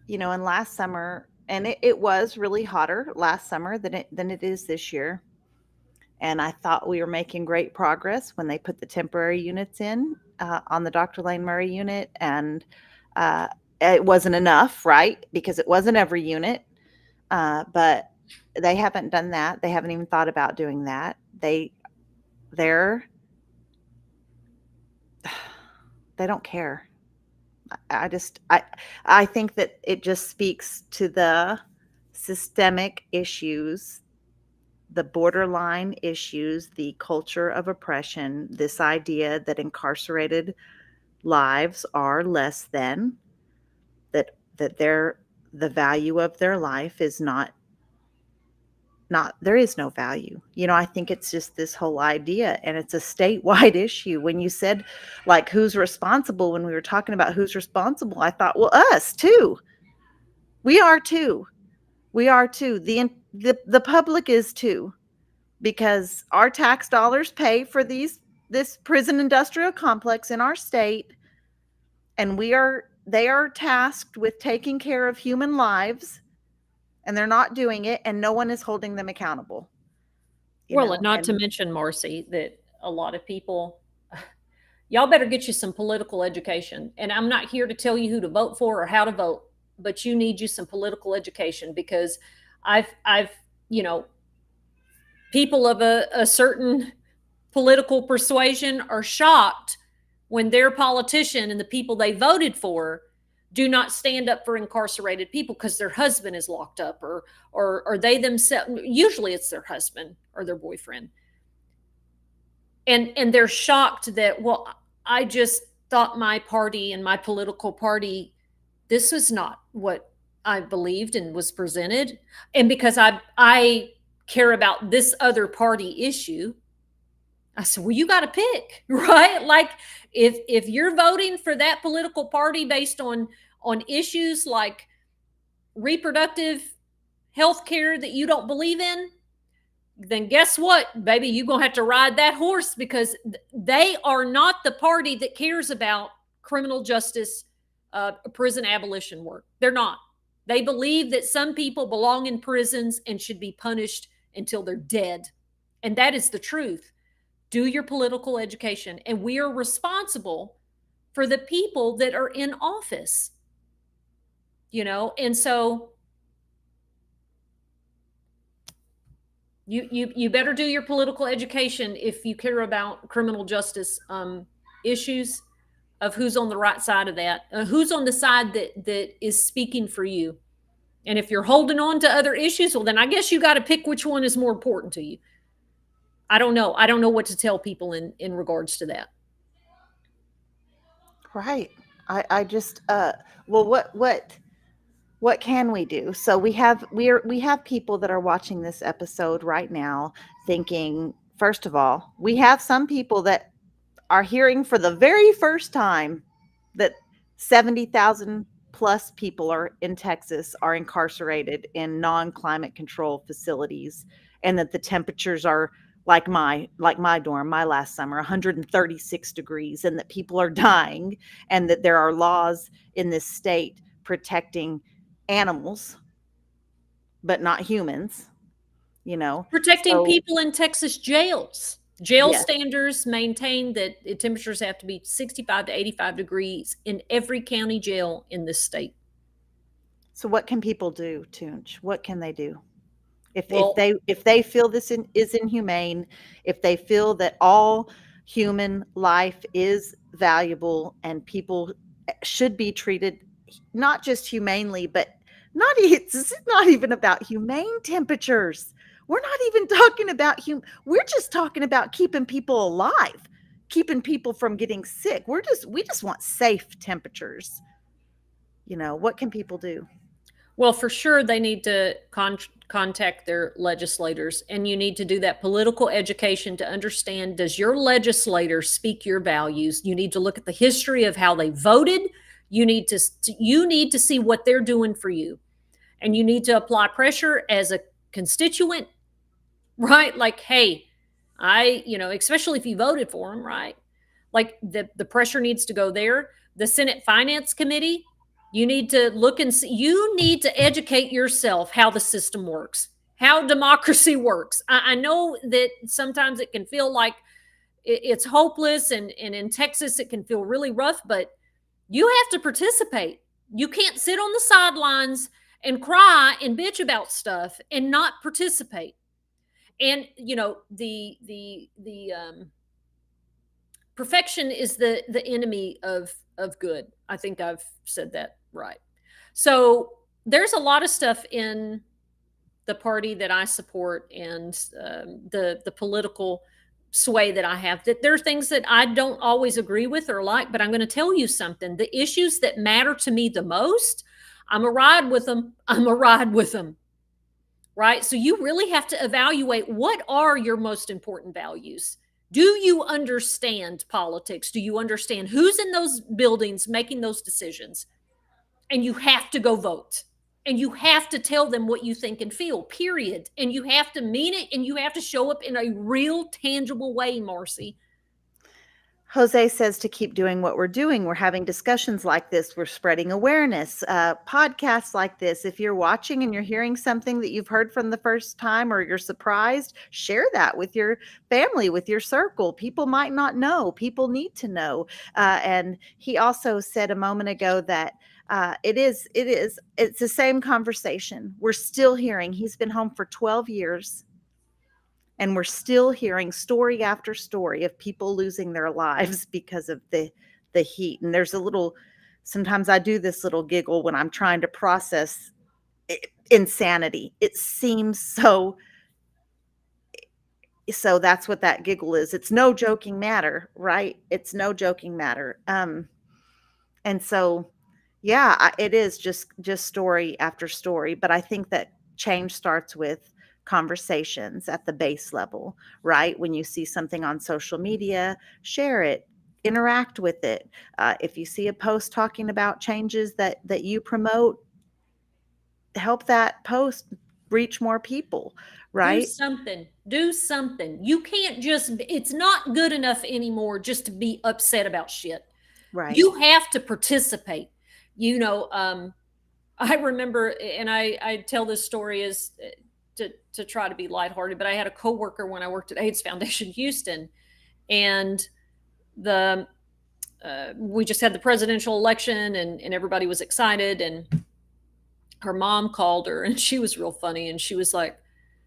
and last summer, and it was really hotter last summer than it is this year. And I thought we were making great progress when they put the temporary units in on the Dr. Lane Murray unit, and uh, it wasn't enough, right? Because it wasn't every unit, but they haven't done that. They haven't even thought about doing that. They're they don't care. I just I think that it just speaks to the systemic issues, the borderline issues, the culture of oppression, this idea that incarcerated lives are less than, that the value of their life is not there is no value. I think it's just this whole idea, and it's a statewide issue. When you said, like, who's responsible, when we were talking about who's responsible, I thought, well, us too. We are too. We are too. The public is too, because our tax dollars pay for this prison industrial complex in our state, and they are tasked with taking care of human lives, and they're not doing it, and no one is holding them accountable.
Well, and not to
And
mention, Marcy, that a lot of people, y'all better get you some political education. And I'm not here to tell you who to vote for or how to vote, but you need you some political education, because I've, you know, people of a certain political persuasion are shocked when their politician and the people they voted for do not stand up for incarcerated people because their husband is locked up, or they themselves, usually it's their husband or their boyfriend, and they're shocked that, well, I just thought my party and my political party, this was not what I believed and was presented, and because I care about this other party issue. I said, well, you got to pick, right? Like, if you're voting for that political party based on issues like reproductive health care that you don't believe in, then guess what, baby? You're going to have to ride that horse, because they are not the party that cares about criminal justice, prison abolition work. They're not. They believe that some people belong in prisons and should be punished until they're dead. And that is the truth. Do your political education. And we are responsible for the people that are in office, and so you better do your political education if you care about criminal justice issues, of who's on the right side of that, who's on the side that is speaking for you. And if you're holding on to other issues, well, then I guess you got to pick which one is more important to you. I don't know. I don't know what to tell people in regards to that.
right. I just well, what can we do? So we have people that are watching this episode right now thinking, first of all, we have some people that are hearing for the very first time that 70,000 plus people are in Texas are incarcerated in non-climate control facilities, and that the temperatures are like my dorm, my last summer, 136 degrees, and that people are dying, and that there are laws in this state protecting animals but not humans, you know.
Protecting
So
people in Texas jails. Jail
yes.
standards maintain that the temperatures have to be 65 to 85 degrees in every county jail in this state.
So what can people do, Toonch? What can they do? If
Well,
they feel is inhumane, if they feel that all human life is valuable and people should be treated not just humanely, but this is not even about humane temperatures. We're not even talking about we're just talking about keeping people alive, keeping people from getting sick. We just want safe temperatures, what can people do?
Well, for sure, they need to contact their legislators, and you need to do that political education to understand, does your legislator speak your values? You need to look at the history of how they voted. You need to see what they're doing for you, and you need to apply pressure as a constituent, right? Like, hey, especially if you voted for them, right? Like the pressure needs to go there. The Senate Finance Committee, you need to look and see, you need to educate yourself how the system works, how democracy works. I know that sometimes it can feel like it's hopeless, and in Texas it can feel really rough, but you have to participate. You can't sit on the sidelines and cry and bitch about stuff and not participate. And the perfection is the enemy of good. I think I've said that right. So there's a lot of stuff in the party that I support, and the political sway that I have, that there are things that I don't always agree with or like, but I'm going to tell you something. The issues that matter to me the most, I'm a ride with them. I'm a ride with them. Right? So you really have to evaluate, what are your most important values? Do you understand politics? Do you understand who's in those buildings making those decisions? And you have to go vote. And you have to tell them what you think and feel, period. And you have to mean it, and you have to show up in a real, tangible way, Marci.
Jose says to keep doing what we're doing. We're having discussions like this. We're spreading awareness, podcasts like this. If you're watching and you're hearing something that you've heard from the first time, or you're surprised, share that with your family, with your circle. People might not know. People need to know. And he also said a moment ago that it's the same conversation. We're still hearing, he's been home for 12 years. And we're still hearing story after story of people losing their lives because of the heat. And there's sometimes I do this little giggle when I'm trying to process insanity. It seems so that's what that giggle is. It's no joking matter, right? It's no joking matter. And so, yeah, it is just story after story. But I think that change starts with conversations at the base level, right? When you see something on social media, share it, interact with it. If you see a post talking about changes that you promote, help that post reach more people, right?
Do something. You can't it's not good enough anymore just to be upset about shit.
Right.
You have to participate. I remember, and I tell this story as to try to be lighthearted, but I had a coworker when I worked at AIDS Foundation Houston, and we just had the presidential election, and everybody was excited, and her mom called her, and she was real funny, and she was like,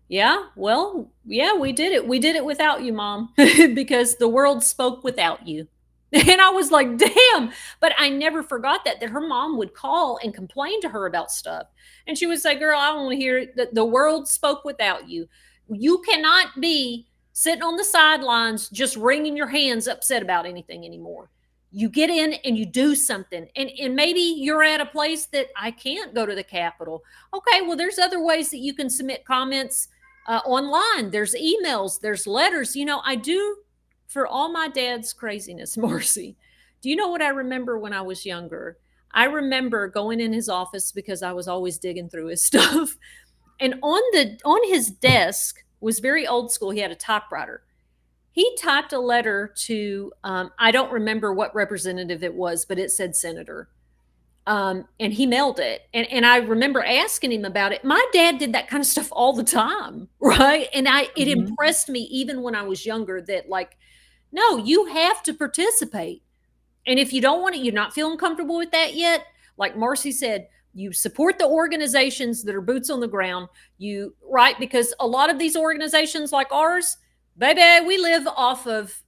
yeah, we did it. We did it without you, Mom, because the world spoke without you. And I was like, damn. But I never forgot that her mom would call and complain to her about stuff. And she would say, girl, I don't want to hear it. The world spoke without you. You cannot be sitting on the sidelines just wringing your hands upset about anything anymore. You get in and you do something. And maybe you're at a place that I can't go to the Capitol. Okay, well, there's other ways that you can submit comments online. There's emails, there's letters. I do, for all my dad's craziness, Marci, do you know what I remember when I was younger? I remember going in his office because I was always digging through his stuff. And on his desk was very old school. He had a typewriter. He typed a letter to, I don't remember what representative it was, but it said senator. And he mailed it. And I remember asking him about it. My dad did that kind of stuff all the time, right? And it impressed me even when I was younger that, like, no, you have to participate. And if you don't want it, you're not feeling comfortable with that yet, like Marci said, you support the organizations that are boots on the ground. Right? Because a lot of these organizations like ours, baby, we live off of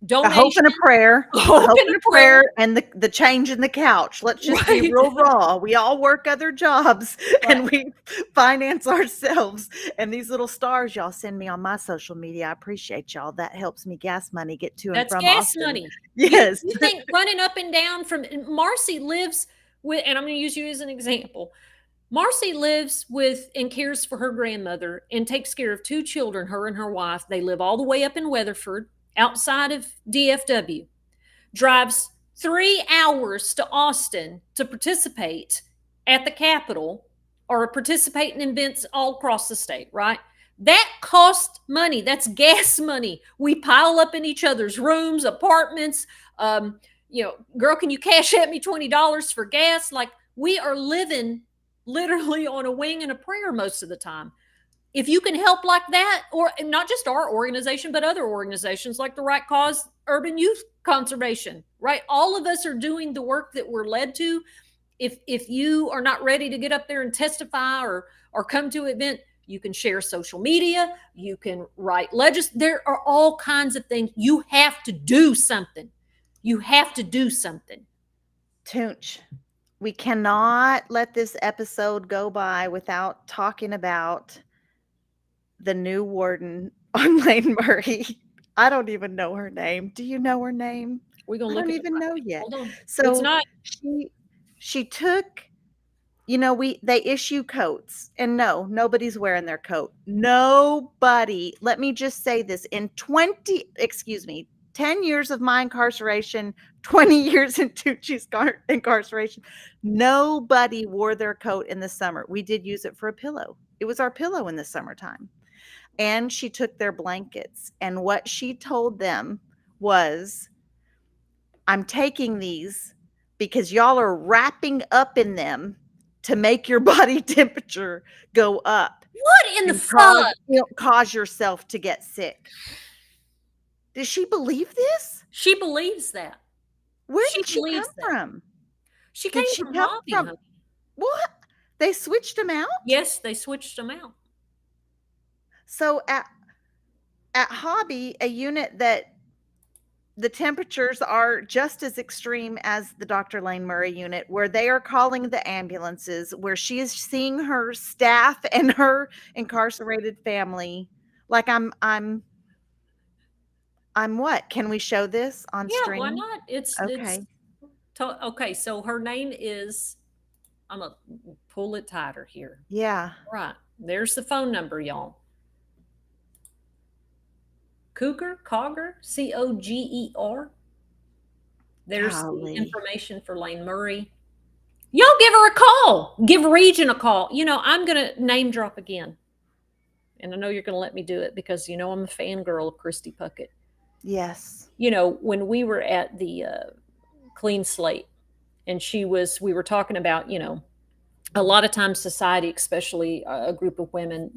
donation.
A hope and a prayer. A hope and a prayer, and the change in the couch. Let's just be real raw. We all work other jobs, and we finance ourselves. And these little stars y'all send me on my social media, I appreciate y'all. That helps me gas money get to and from
That's gas
Austin.
money.
Yes.
You think running up and down from Marci lives And I'm going to use you as an example. Marcy lives with and cares for her grandmother and takes care of two children, her and her wife. They live all the way up in Weatherford, outside of DFW. Drives 3 hours to Austin to participate at the Capitol or participate in events all across the state, right? That costs money. That's gas money. We pile up in each other's rooms, apartments. Girl, can you cash at me $20 for gas? Like, we are living literally on a wing and a prayer most of the time. If you can help like that, or not just our organization, but other organizations like the Right Cause Urban Youth Conservation, right? All of us are doing the work that we're led to. If you are not ready to get up there and testify or come to an event, you can share social media, you can write there are all kinds of things. You have to do something. You have to do something.
Toonch, we cannot let this episode go by without talking about the new warden on Lane Murray. I don't even know her name. Do you know her name?
We're gonna
I
look
don't
at
even know yet.
Hold on.
So
it's not.
she took, they issue coats, and no, nobody's wearing their coat. Nobody. Let me just say this: in 10 years of my incarceration, 20 years in Toonchi's incarceration, nobody wore their coat in the summer. We did use it for a pillow. It was our pillow in the summertime. And she took their blankets. And what she told them was, I'm taking these because y'all are wrapping up in them to make your body temperature go up.
What in the
and
fuck?
cause yourself to get sick. Does she believe this?
She believes that.
Where did she come from?
She came from Hobby, honey.
What? They switched them out?
Yes, they switched them out.
So at Hobby, a unit that the temperatures are just as extreme as the Dr. Lane Murray unit, where they are calling the ambulances, where she is seeing her staff and her incarcerated family. Like, I'm what? Can we show this on stream?
Why not?
Okay.
Okay, so her name is, I'm gonna pull it tighter here.
Yeah.
Right. There's the phone number, y'all. Cogger, Coger. There's the information for Lane Murray. Y'all give her a call. Give Region a call. I'm going to name drop again. And I know you're going to let me do it because, I'm a fangirl of Christy Puckett.
Yes.
When we were at the Clean Slate and we were talking about, a lot of times society, especially a group of women,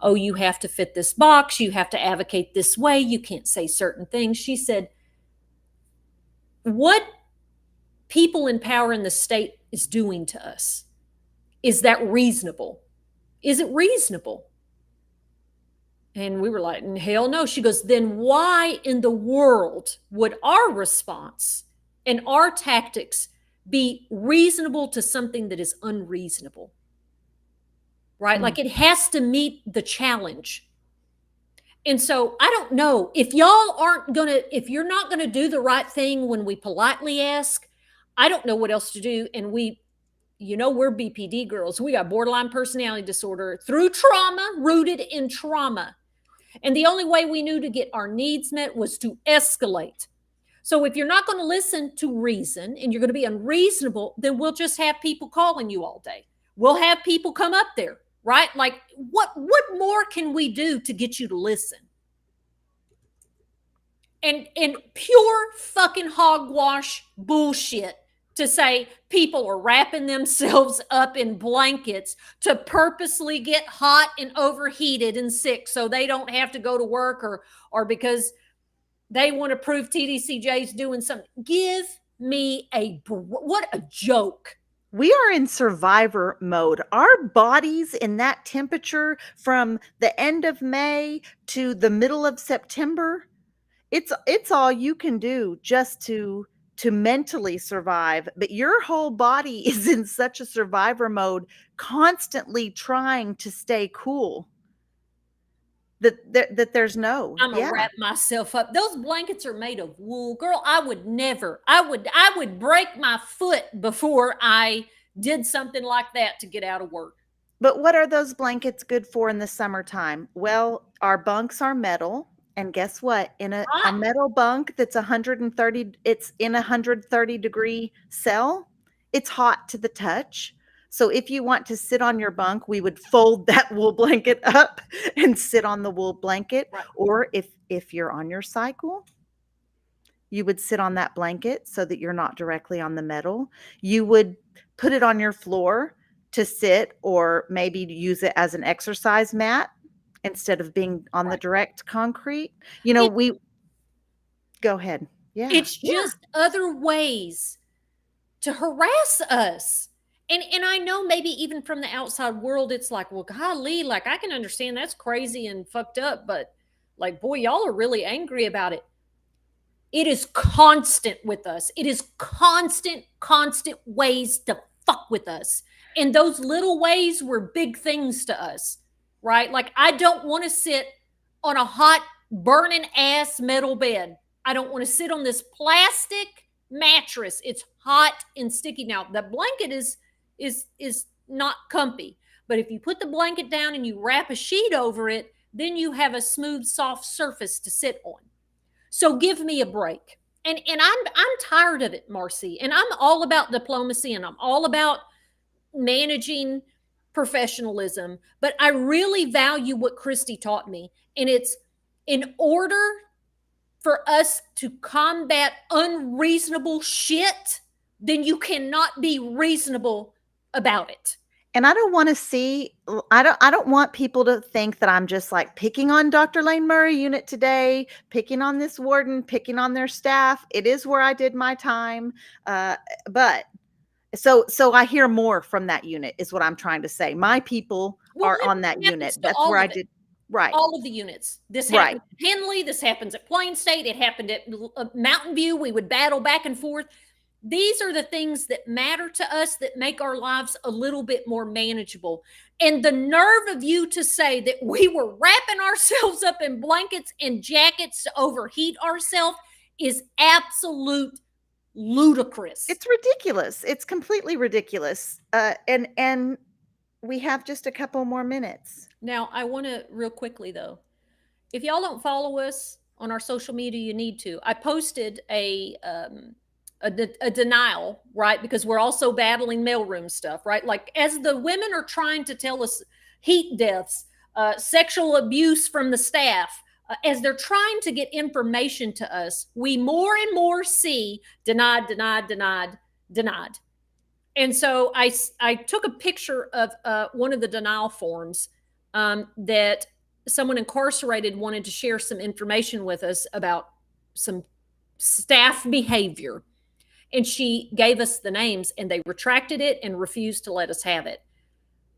oh, you have to fit this box. You have to advocate this way. You can't say certain things. She said, what people in power in the state is doing to us, is that reasonable? Is it reasonable? And we were like, hell no. She goes, then why in the world would our response and our tactics be reasonable to something that is unreasonable? Right? Like, it has to meet the challenge. And so I don't know if if you're not going to do the right thing when we politely ask, I don't know what else to do. And we're BPD girls. We got borderline personality disorder through trauma, rooted in trauma. And the only way we knew to get our needs met was to escalate. So if you're not going to listen to reason and you're going to be unreasonable, then we'll just have people calling you all day. We'll have people come up there, right? Like, what more can we do to get you to listen? And pure fucking hogwash bullshit to say people are wrapping themselves up in blankets to purposely get hot and overheated and sick so they don't have to go to work or because they want to prove TDCJ's doing something. Give me what a joke.
We are in survivor mode. Our bodies in that temperature from the end of May to the middle of September, it's all you can do just to mentally survive. But your whole body is in such a survivor mode, constantly trying to stay cool. that there's no,
I'm gonna
yeah.
wrap myself up. Those blankets are made of wool, girl. I would never. I would break my foot before I did something like that to get out of work.
But what are those blankets good for in the summertime? Well, our bunks are metal, and guess what? In a
Hot.
metal bunk that's 130, it's in a 130-degree cell, it's hot to the touch. So if you want to sit on your bunk, we would fold that wool blanket up and sit on the wool blanket.
Right.
Or if you're on your cycle, you would sit on that blanket so that you're not directly on the metal. You would put it on your floor to sit, or maybe use it as an exercise mat instead of being on the
Right.
direct concrete. You know,
It,
we go ahead. Yeah.
it's
Yeah.
just other ways to harass us. And I know maybe even from the outside world, it's like, well, golly, like I can understand that's crazy and fucked up, but like, boy, y'all are really angry about it. It is constant with us. It is constant ways to fuck with us. And those little ways were big things to us, right? Like, I don't want to sit on a hot, burning ass metal bed. I don't want to sit on this plastic mattress. It's hot and sticky. Now, the blanket is not comfy. But if you put the blanket down and you wrap a sheet over it, then you have a smooth, soft surface to sit on. So give me a break. And I'm tired of it, Marci. And I'm all about diplomacy and I'm all about managing professionalism, but I really value what Christy taught me. And it's in order for us to combat unreasonable shit, then you cannot be reasonable about it.
And I don't want to see, I don't want people to think that I'm just like picking on Dr. Lane Murray unit today, picking on this warden, picking on their staff. It is where I did my time. But so I hear more from that unit is what I'm trying to say. My people
Well,
are on that
it happens
unit.
to
That's where
all
I
of it.
did. Right.
All of the units. This
Right.
happens at Henley. This happens at Plain State. It happened at Mountain View. We would battle back and forth. These are the things that matter to us that make our lives a little bit more manageable. And the nerve of you to say that we were wrapping ourselves up in blankets and jackets to overheat ourselves is absolute ludicrous.
It's ridiculous. It's completely ridiculous. And we have just a couple more minutes.
Now, I want to real quickly though, if y'all don't follow us on our social media, you need to. I posted a denial, right? Because we're also battling mailroom stuff, right? Like as the women are trying to tell us heat deaths, sexual abuse from the staff, as they're trying to get information to us, we more and more see denied, denied, denied, denied. And so I took a picture of one of the denial forms that someone incarcerated wanted to share some information with us about some staff behavior. And she gave us the names and they retracted it and refused to let us have it.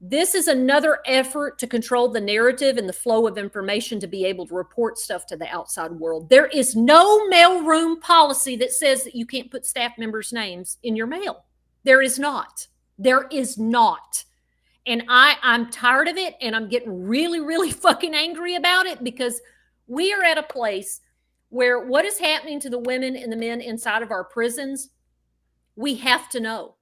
This is another effort to control the narrative and the flow of information to be able to report stuff to the outside world. There is no mailroom policy that says that you can't put staff members' names in your mail. There is not. There is not. And I'm tired of it and I'm getting really, really fucking angry about it because we are at a place where what is happening to the women and the men inside of our prisons, we have to know.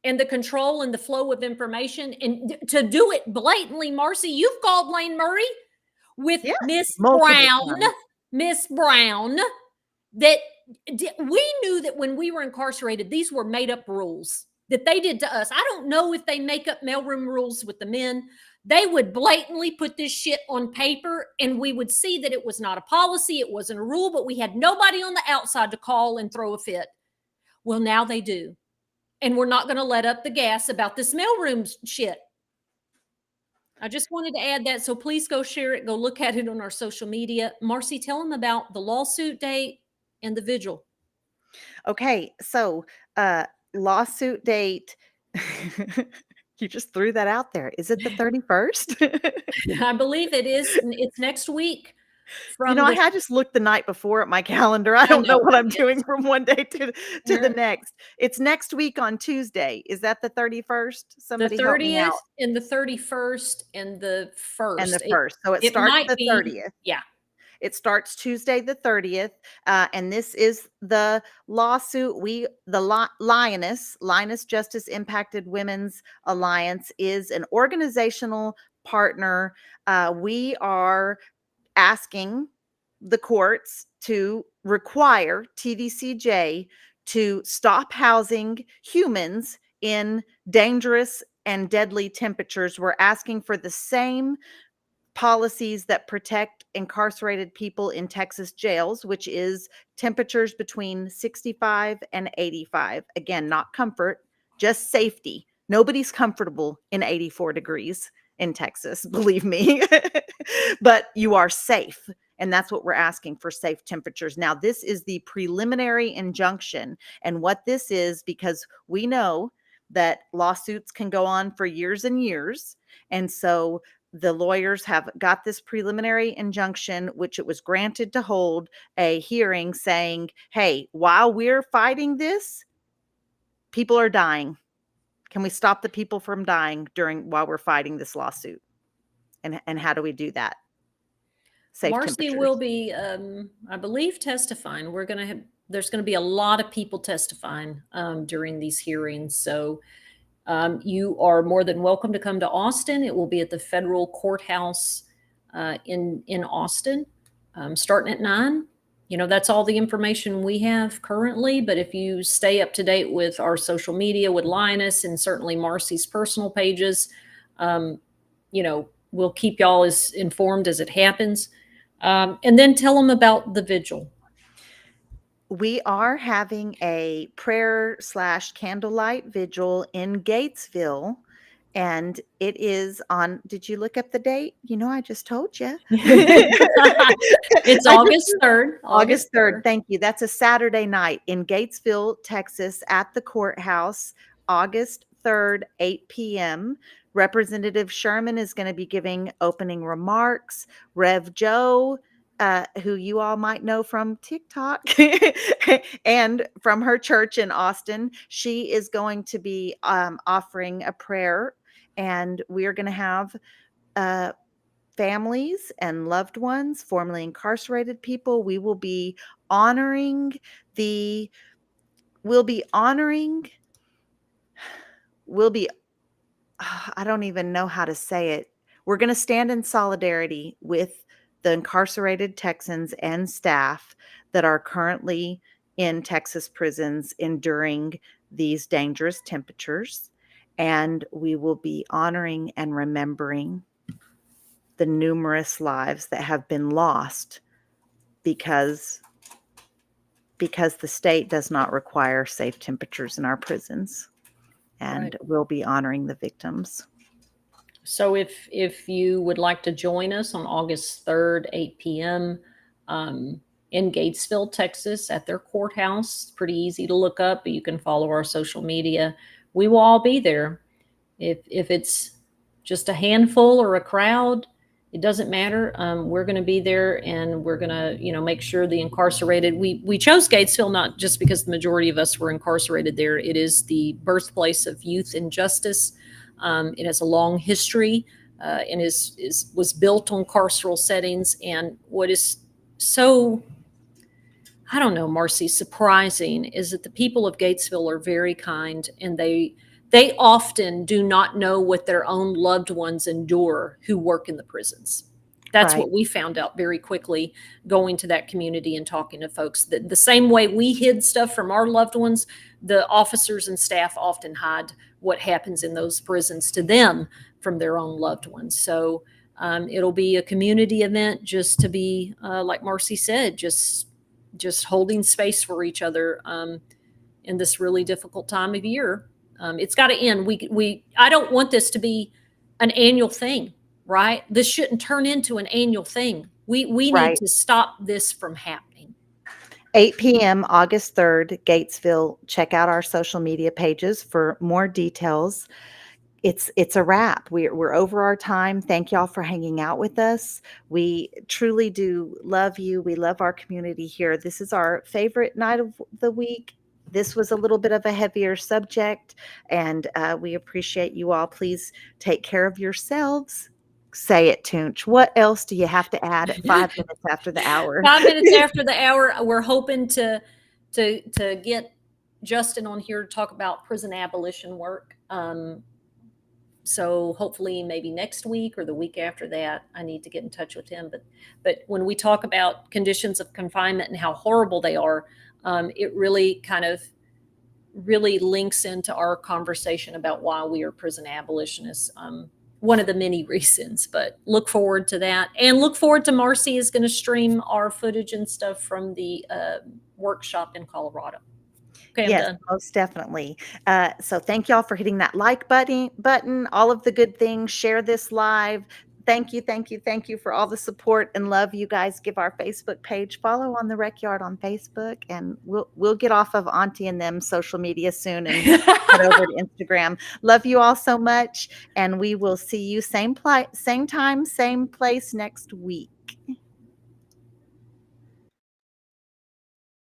And the control and the flow of information, and to do it blatantly, Marci, you've called Lane Murray with
Yes,
Miss
multiple
Brown,
times.
Miss Brown, that we knew that when we were incarcerated, these were made up rules that they did to us. I don't know if they make up mailroom rules with the men. They would blatantly put this shit on paper and we would see that it was not a policy, it wasn't a rule, but we had nobody on the outside to call and throw a fit. Well, now they do. And we're not going to let up the gas about this mailroom shit. I just wanted to add that. So please go share it. Go look at it on our social media. Marci, tell them about the lawsuit date and the vigil.
Okay. So, lawsuit date. You just threw that out there. Is it the 31st?
I believe it is. It's next week. from the
I just looked the night before at my calendar. I
I
don't know
know
what I'm doing
it's
from one day to the
er,
next. It's next week on Tuesday. Is that the 31st?
the
Somebody help me
30th
out.
and the 31st and the
And the
1st. It
1st. So it
it
starts
might
the
be
30th.
yeah.
It starts Tuesday the 30th, and this is the lawsuit. Lioness Justice Impacted Women's Alliance is an organizational partner. We are asking the courts to require TDCJ to stop housing humans in dangerous and deadly temperatures. We're asking for the same policies that protect incarcerated people in Texas jails, which is temperatures between 65 and 85. Again, not comfort, just safety. Nobody's comfortable in 84 degrees in Texas, believe me. But you are safe. And that's what we're asking for, safe temperatures. Now, this is the preliminary injunction. And what this is, because we know that lawsuits can go on for years and years. And so the lawyers have got this preliminary injunction, which it was granted to hold a hearing saying, hey, while we're fighting this, people are dying. Can we stop the people from dying while we're fighting this lawsuit? And how do we do that? Safe
Marcy will
temperatures.
be, I believe, testifying. There's going to be a lot of people testifying during these hearings. So you are more than welcome to come to Austin. It will be at the federal courthouse in Austin, starting at 9. That's all the information we have currently. But if you stay up to date with our social media, with Linus and certainly Marcy's personal pages, um, we'll keep y'all as informed as it happens. And then tell them about the vigil.
We are having a prayer/candlelight vigil in Gatesville. And it is on, did you look up the date? I just told you.
It's
I just
August 3rd. August
August 3rd.
3rd.
Thank you. That's a Saturday night in Gatesville, Texas, at the courthouse, August 3rd, 8 p.m. Representative Sherman is going to be giving opening remarks. Rev Joe, who you all might know from TikTok and from her church in Austin, she is going to be offering a prayer. And we are going to have uh, families and loved ones, formerly incarcerated people. Honoring the, we'll be honoring, we'll be, I don't even know how to say it. We're going to stand in solidarity with the incarcerated Texans and staff that are currently in Texas prisons enduring these dangerous temperatures. And we will be honoring and remembering the numerous lives that have been lost because the state does not require safe temperatures in our prisons,
Right.
and we'll be honoring the victims.
So if you would like to join us on August 3rd, 8 p.m. In Gatesville, Texas, at their courthouse, it's pretty easy to look up, but you can follow our social media. We will all be there. If it's just a handful or a crowd, it doesn't matter. We're going to be there, and we're going to, make sure the incarcerated. We chose Gatesville not just because the majority of us were incarcerated there. It is the birthplace of youth injustice. It has a long history, and was built on carceral settings. And what is so, I don't know, Marcy, surprising is that the people of Gatesville are very kind, and they often do not know what their own loved ones endure who work in the prisons. That's
Right.
what we found out very quickly going to that community and talking to folks. The same way we hid stuff from our loved ones, the officers and staff often hide what happens in those prisons to them from their own loved ones. So it'll be a community event just to be, like Marcy said, just holding space for each other in this really difficult time of year. It's got to end. I don't want this to be an annual thing, right? This shouldn't turn into an annual thing. We need
Right.
to stop this from happening.
8 p.m. August 3rd, Gatesville. Check out our social media pages for more details. it's a wrap. We're over our time. Thank y'all for hanging out with us. We truly do love you. We love our community here. This is our favorite night of the week. This was a little bit of a heavier subject, and we appreciate you all. Please take care of yourselves. Say it, Toonch. What else do you have to add at 5 minutes after the hour?
5 minutes after the hour, we're hoping to get Justin on here to talk about prison abolition work. So hopefully maybe next week or the week after that, I need to get in touch with him. But when we talk about conditions of confinement and how horrible they are, it really kind of really links into our conversation about why we are prison abolitionists. One of the many reasons, but look forward to that. And look forward to Marci is going to stream our footage and stuff from the workshop in Colorado. Okay,
Yes,
I'm done.
most definitely. So thank y'all for hitting that like button, all of the good things. Share this live. Thank you, thank you, thank you for all the support and love. You guys give our Facebook page follow on the Rec Yard on Facebook, and we'll get off of Auntie and them social media soon and head over to Instagram. Love you all so much, and we will see you same time, same place next week.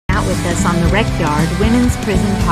Out with us on the Rec Yard Women's Prison Podcast.